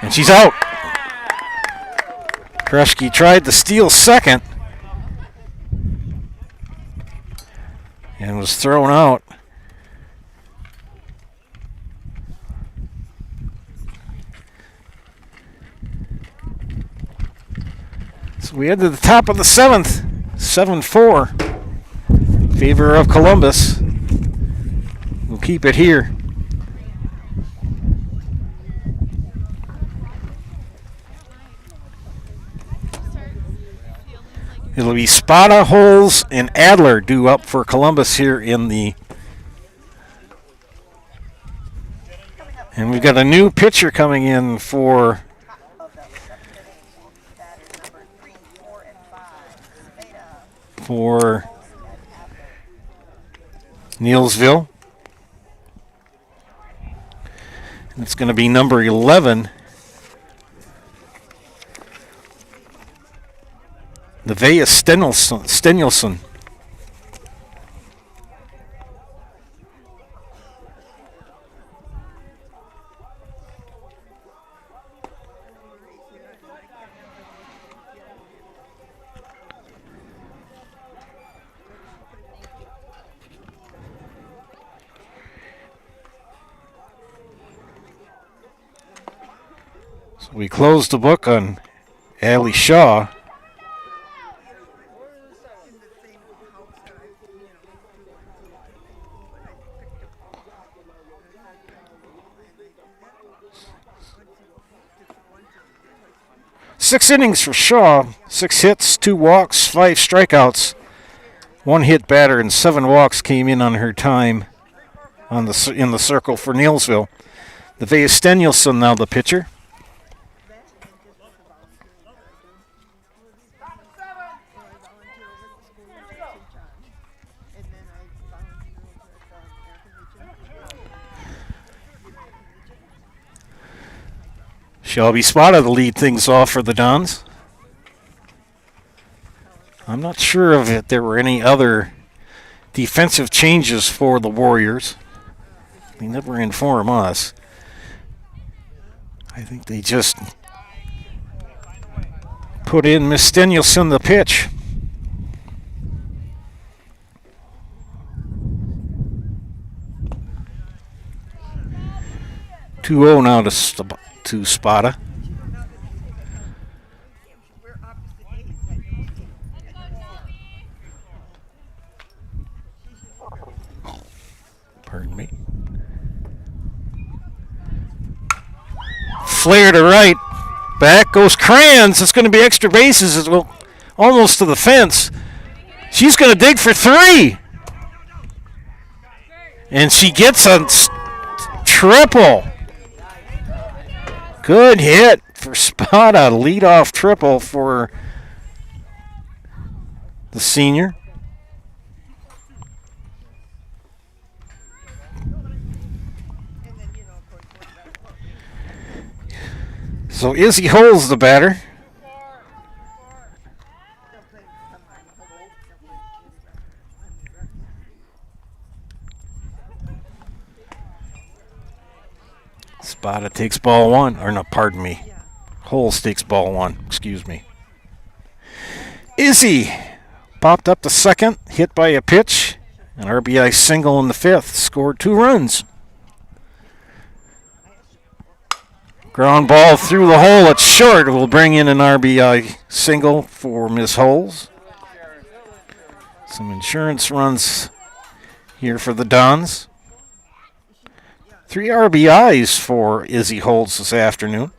And she's out. Kruski tried to steal second and was thrown out. So we head to the top of the 7th. 7-4 in favor of Columbus. We'll keep it here. It'll be Spada, Holes, and Adler due up for Columbus here in the... And we've got a new pitcher coming in for... Neillsville. It's going to be number 11. Nevaeh Stenilson. So we closed the book on Allie Shaw. Six innings for Shaw, 6 hits, 2 walks, 5 strikeouts, 1 hit batter, and 7 walks came in on her time in the circle for Neillsville. Nevaeh Stenilson now the pitcher. Shelby Spada to lead things off for the Dons. I'm not sure if there were any other defensive changes for the Warriors. They never inform us. I think they just put in Miss Stenilson the pitch. (2-0) now to Spada. Pardon me. Flare to right. Back goes Kranz. It's going to be extra bases. It's almost to the fence. She's going to dig for 3. And she gets a triple. Good hit for Spada. Leadoff triple for the senior. So Izzy holds the batter. Spada takes ball one. Or no, pardon me. Holes takes ball one. Excuse me. Izzy popped up to second, hit by a pitch. An RBI single in the fifth. Scored 2 runs. Ground ball through the hole. It's short. Will bring in an RBI single for Miss Holes. Some insurance runs here for the Dons. 3 RBIs for Izzy Holes this afternoon.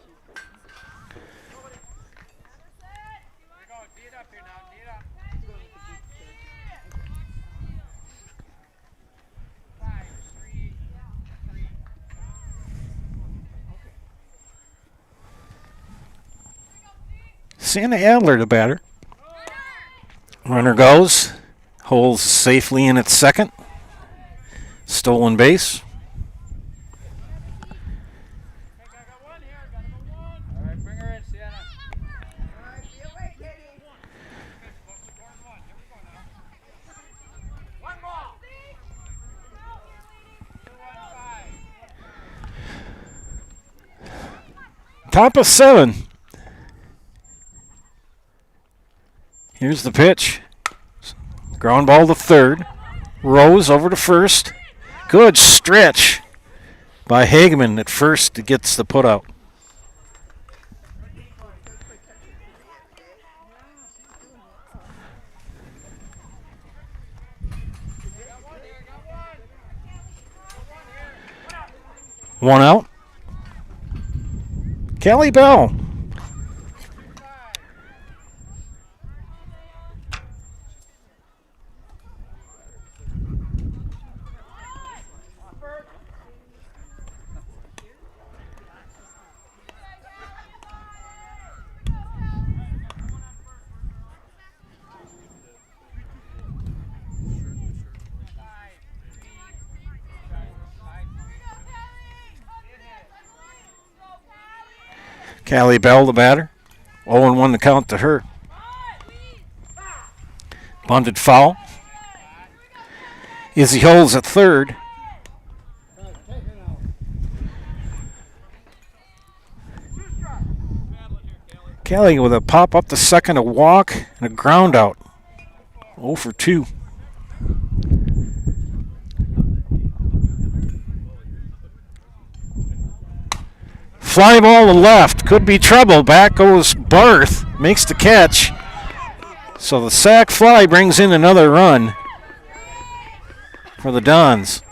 Santa Adler, the batter. Runner goes. Holes safely in at second. Stolen base. Top of 7. Here's the pitch. Ground ball to third. Rose over to first. Good stretch by Hageman at first. It gets the put out. One out. Kelly Bell. Callie Bell, the batter. 0-1 the count to her. Bunted foul. Izzy Holes at third. Callie with a pop up to second, a walk, and a ground out. 0 for 2. Fly ball to left. Could be trouble. Back goes Barth. Makes the catch. So the sac fly brings in another run for the Dons.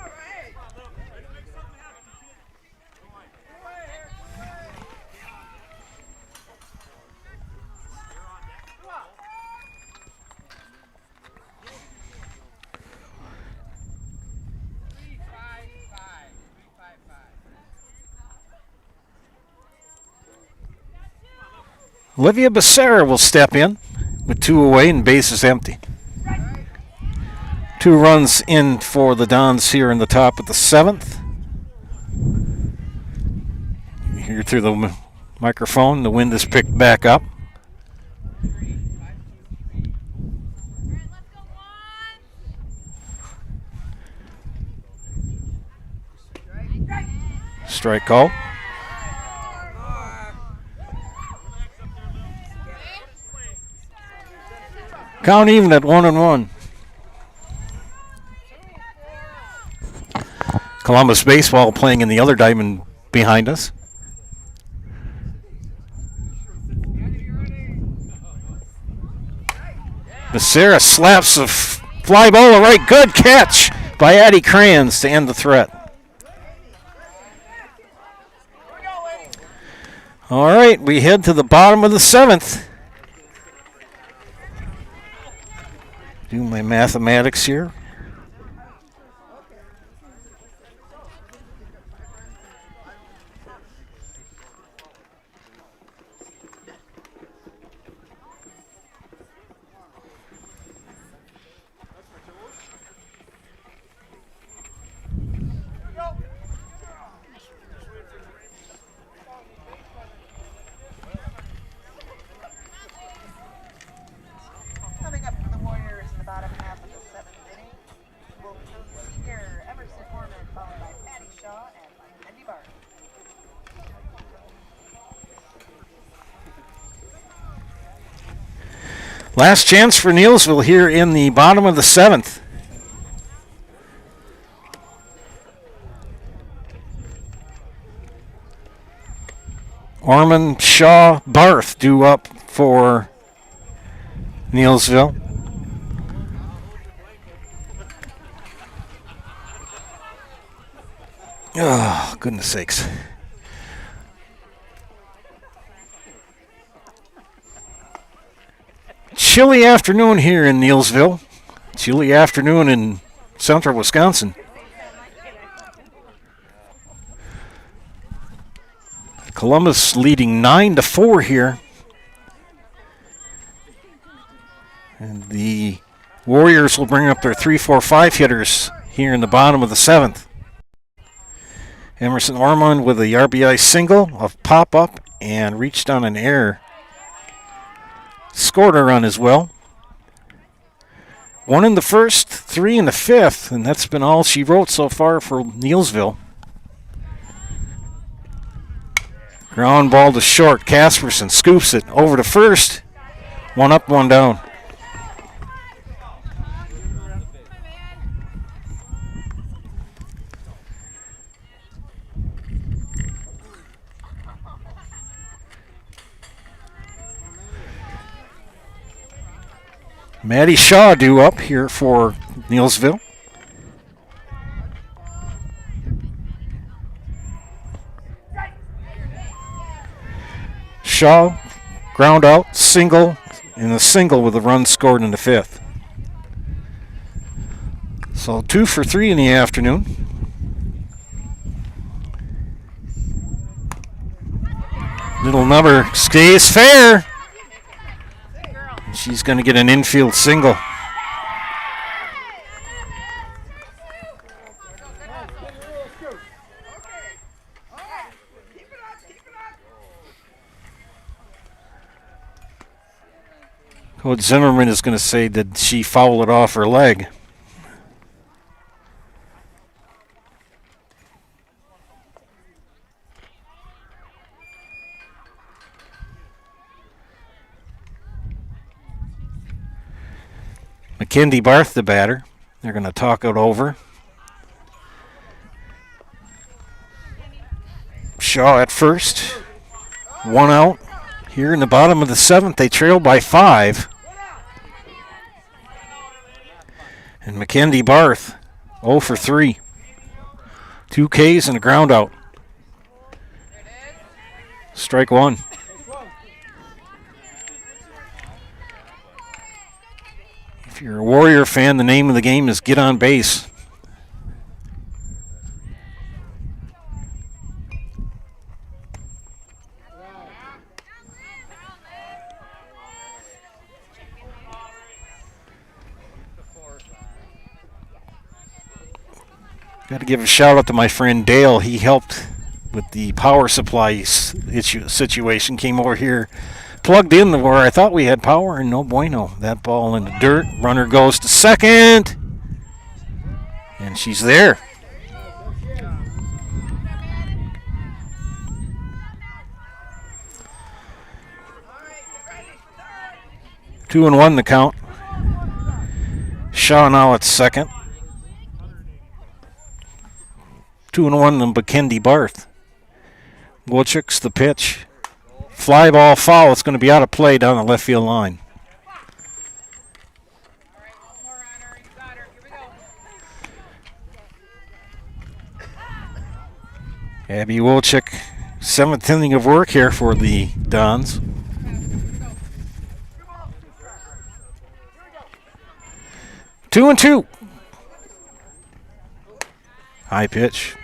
Olivia Becerra will step in with 2 away and bases empty. 2 runs in for the Dons here in the top of the 7th. You hear through the microphone, the wind is picked back up. Strike call. Count even at 1-1. Columbus baseball playing in the other diamond behind us. Becerra slaps a fly ball to right. Good catch by Addie Crayons to end the threat. All right, we head to the bottom of the 7th. Do my mathematics here. Coming up for the Warriors in the bottom half of the 7th inning, Last chance for Neillsville here in the bottom of the 7th. Orman, Shaw, Barth due up for Neillsville. Oh, goodness sakes. Chilly afternoon here in Neillsville. Chilly afternoon in central Wisconsin. Columbus leading 9-4 here. And the Warriors will bring up their 3-4-5 hitters here in the bottom of the 7th. Emerson Ormond with a RBI single, a pop-up, and reached on an error. Scored a run as well. 1 in the 1st, 3 in the 5th, and that's been all she wrote so far for Neillsville. Ground ball to short. Casperson scoops it over to first. 1 up, 1 down. Maddie Shaw due up here for Neillsville. Shaw, ground out, single, and a single with a run scored in the 5th. So 2 for 3 in the afternoon. Little number stays fair. She's going to get an infield single. Coach Zimmerman is going to say that she fouled it off her leg. Mackenzie Barth, the batter. They're going to talk it over. Shaw at first. 1 out. Here in the bottom of the 7th, they trail by 5. And Mackenzie Barth, 0 for 3. 2 Ks and a ground out. Strike 1. If you're a Warrior fan, the name of the game is get on base. Got to give a shout out to my friend Dale. He helped with the power supply situation. Came over here, plugged in where I thought we had power, and no bueno. That ball in the dirt. Runner goes to second. And she's there. Two and 1 the count. Shaw now at second. 2 and 1 to Mackenzie Barth. Wilczyk's the pitch. Fly ball foul. It's going to be out of play down the left field line. Abby Wilczyk, 7th inning of work here for the Dons. Two and 2. High pitch.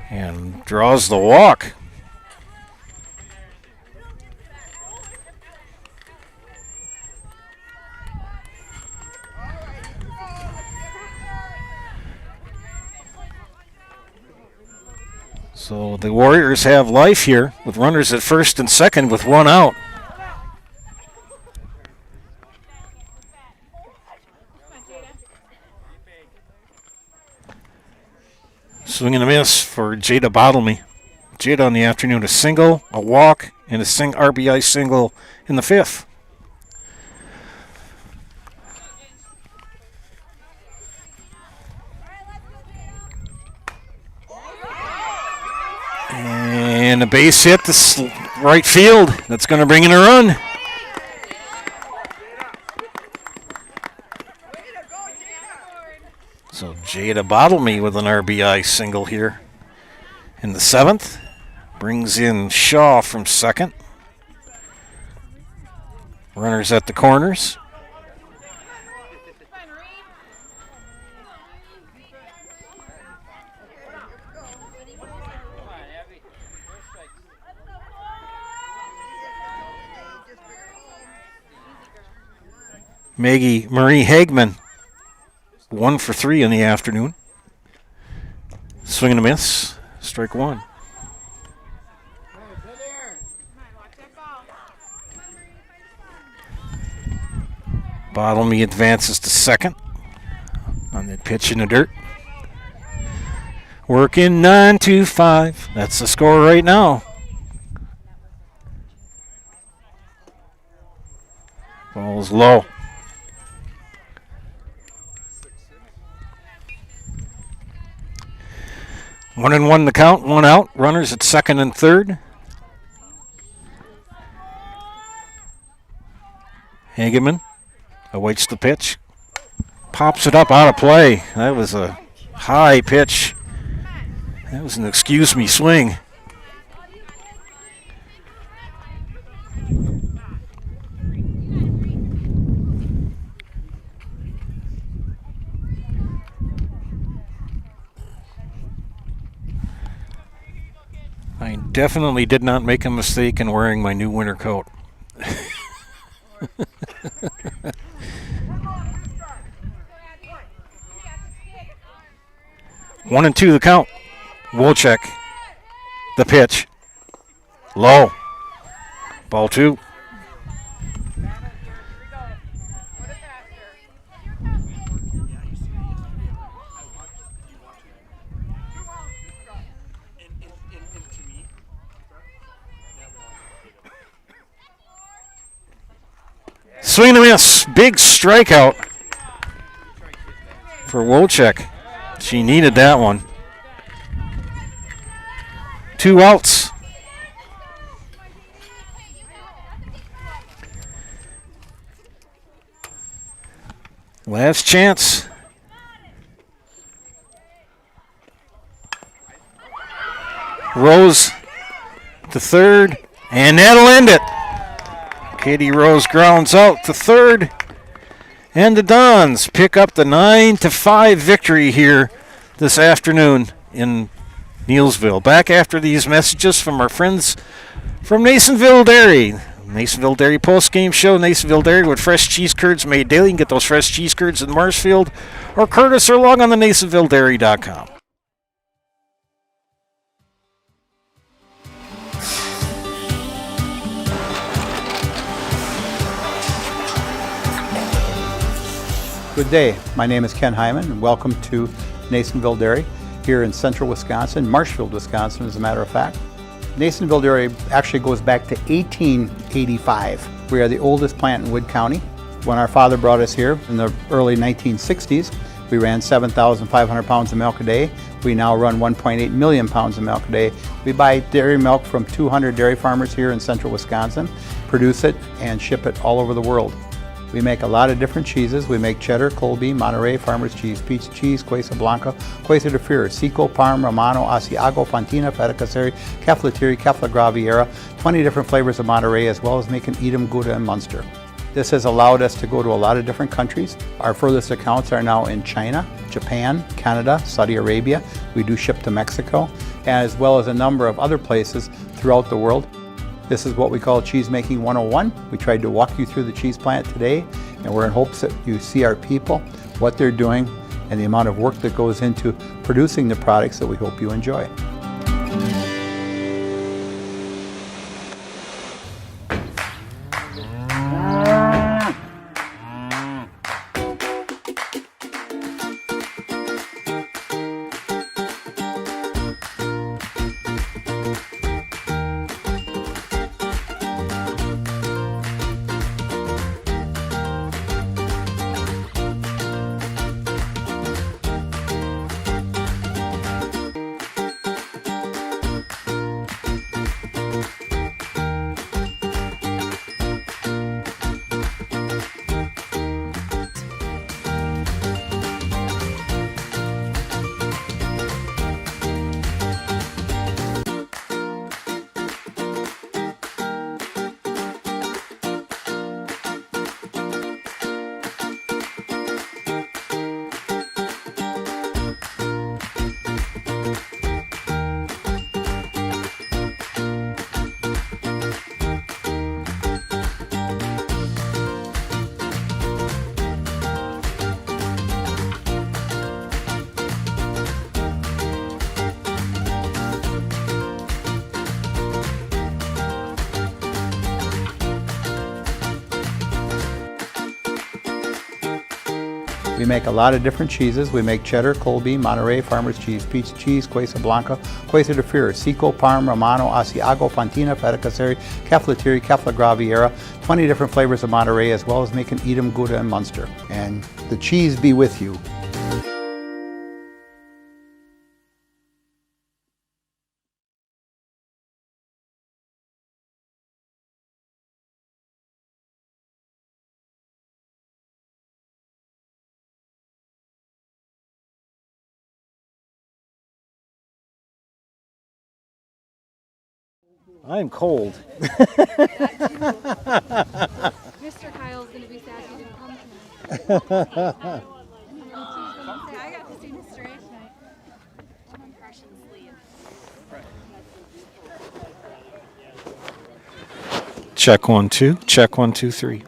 And draws the walk. So the Warriors have life here with runners at first and second with one out. Swing and a miss for Jada Bottlemy. Jada on the afternoon, a single, a walk, and a RBI single in the fifth. And a base hit to right field. That's going to bring in a run. So Jada Bottlemy with an RBI single here in the seventh. Brings in Shaw from second. Runners at the corners. Maggie Marie Hagman, 1 for 3 in the afternoon. Swing and a miss, strike one. Bottlemy advances to second on that pitch in the dirt. Working 9-5. That's the score right now. Ball's low. 1-1 the count, one out. Runners at second and third. Hageman awaits the pitch. Pops it up out of play. That was a high pitch. That was an excuse me swing. I definitely did not make a mistake in wearing my new winter coat. 1-2 the count. Wolchek. The pitch. Low. Ball two. Swing and a miss. Big strikeout for Wolchek. She needed that one. 2 outs. Last chance. Rose to third, and that'll end it. Katie Rose grounds out to third, and the Dons pick up the 9-5 victory here this afternoon in Neillsville. Back after these messages from our friends from Neillsville Dairy. Neillsville Dairy post-game show. Neillsville Dairy with fresh cheese curds made daily. You can get those fresh cheese curds in Marshfield or Curtis or log on the NeillsvilleDairy.com. Good day. My name is Ken Hyman, and welcome to Neillsville Dairy here in central Wisconsin, Marshfield, Wisconsin, as a matter of fact. Neillsville Dairy actually goes back to 1885. We are the oldest plant in Wood County. When our father brought us here in the early 1960s, we ran 7,500 pounds of milk a day. We now run 1.8 million pounds of milk a day. We buy dairy milk from 200 dairy farmers here in central Wisconsin, produce it, and ship it all over the world. We make a lot of different cheeses. We make cheddar, Colby, Monterey, Farmer's Cheese, Pizza Cheese, Quesa Blanca, Quesa de Freer, Seco, Parm, Romano, Asiago, Fontina, Feta Caseri, Caflatiri, Cafla Graviera, 20 different flavors of Monterey, as well as making Edam, Gouda, and Munster. This has allowed us to go to a lot of different countries. Our furthest accounts are now in China, Japan, Canada, Saudi Arabia. We do ship to Mexico, as well as a number of other places throughout the world. This is what we call Cheese Making 101. We tried to walk you through the cheese plant today, and we're in hopes that you see our people, what they're doing, and the amount of work that goes into producing the products that we hope you enjoy. We make a lot of different cheeses. We make cheddar, Colby, Monterey, Farmer's Cheese, Pizza Cheese, Quesa Blanca, Quesa de Fir, Seco, Parm, Romano, Asiago, Fontina, Feta Caseri, Caflateri, Cafla Graviera, 20 different flavors of Monterey, as well as making Edam, Gouda, and Munster. And the cheese be with you. I'm cold. Mr. Kyle's going to be sad he didn't come tonight. I got to see Mr. A tonight. Check 1 2. Check 1 2 3.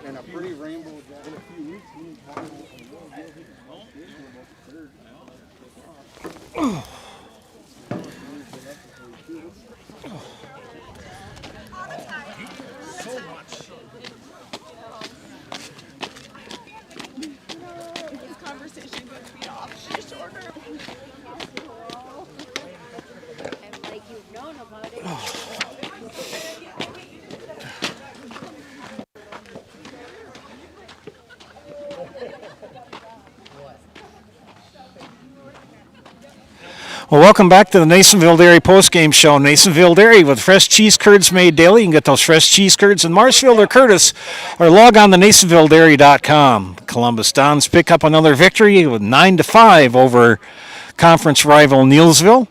And a pretty rainbow in a few weeks. So much. This conversation would be off shorter. And like you've known about it. Well, welcome back to the Neillsville Dairy Postgame Show. Neillsville Dairy with fresh cheese curds made daily. You can get those fresh cheese curds in Marshfield or Curtis, or log on to neillsvilledairy.com. Columbus Dons pick up another victory with 9-5 over conference rival Neillsville.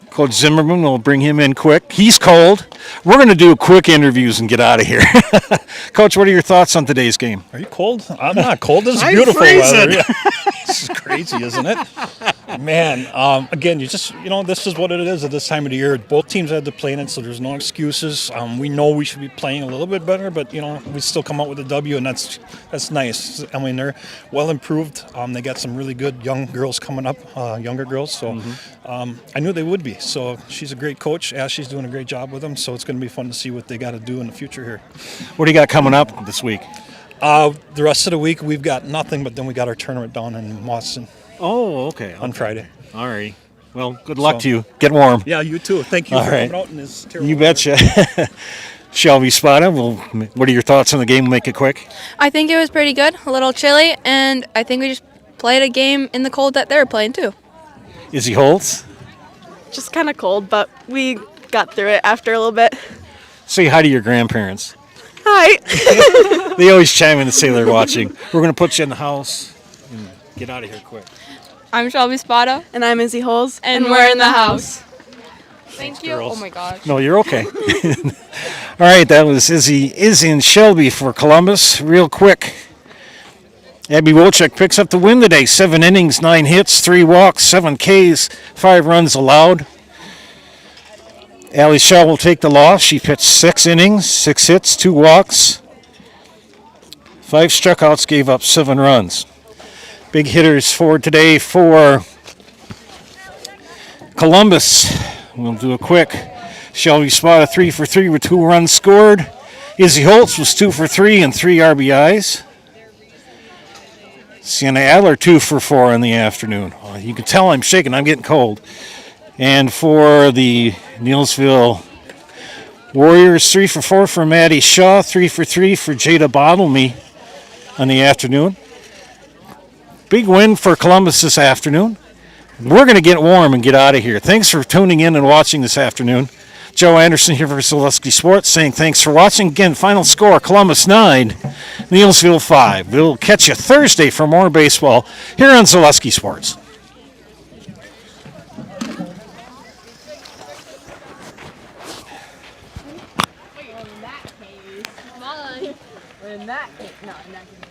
Coach Zimmerman will bring him in quick. He's cold. We're going to do quick interviews and get out of here. Coach, what are your thoughts on today's game? Are you cold? I'm not cold. This is I'm beautiful freezing. weather. This is crazy, isn't it? Man, again, this is what it is at this time of the year. Both teams had to play in it, so there's no excuses. We know we should be playing a little bit better, but, we still come out with a W, and that's nice. I mean, they're well improved. They got some really good young girls coming up, younger girls, so I knew they would be. So she's a great coach. Ashley's doing a great job with them, so it's going to be fun to see what they got to do in the future here. What do you got coming up this week? The rest of the week, we've got nothing, but then we got our tournament down in Boston. Oh, okay. On Friday. All right. Well, good luck to you. Get warm. Yeah, you too. Thank you All for right. coming out in this terrible You betcha. Shelby Spada, what are your thoughts on the game? We'll make it quick. I think it was pretty good, a little chilly, and I think we just played a game in the cold that they were playing too. Izzy Holtz. Just kind of cold, but we got through it after a little bit. Say hi to your grandparents. Hi. They always chime in and say they're watching. We're going to put you in the house and get out of here quick. I'm Shelby Spada. And I'm Izzy Holes. And we're in the house. Thank you. girls. Oh my gosh. No, you're okay. All right, that was Izzy and Shelby for Columbus. Real quick. Abby Wolchek picks up the win today. 7 innings, 9 hits, 3 walks, 7 Ks, 5 runs allowed. Allie Shaw will take the loss. She pitched 6 innings, 6 hits, 2 walks, 5 strikeouts, gave up 7 runs. Big hitters for today for Columbus. We'll do a quick. Shelby Spada 3 for 3 with 2 runs scored. Izzy Holtz was 2 for 3 and 3 RBIs. Sienna Adler 2 for 4 in the afternoon. You can tell I'm shaking. I'm getting cold. And for the Neillsville Warriors, 3 for 4 for Maddie Shaw, 3 for 3 for Jada Bottlemy in the afternoon. Big win for Columbus this afternoon. We're going to get warm and get out of here. Thanks for tuning in and watching this afternoon. Joe Anderson here for Zaleski Sports saying thanks for watching. Again, final score, Columbus 9, Neillsville 5. We'll catch you Thursday for more baseball here on Zaleski Sports. In that case, come on. In that case, no, in that case.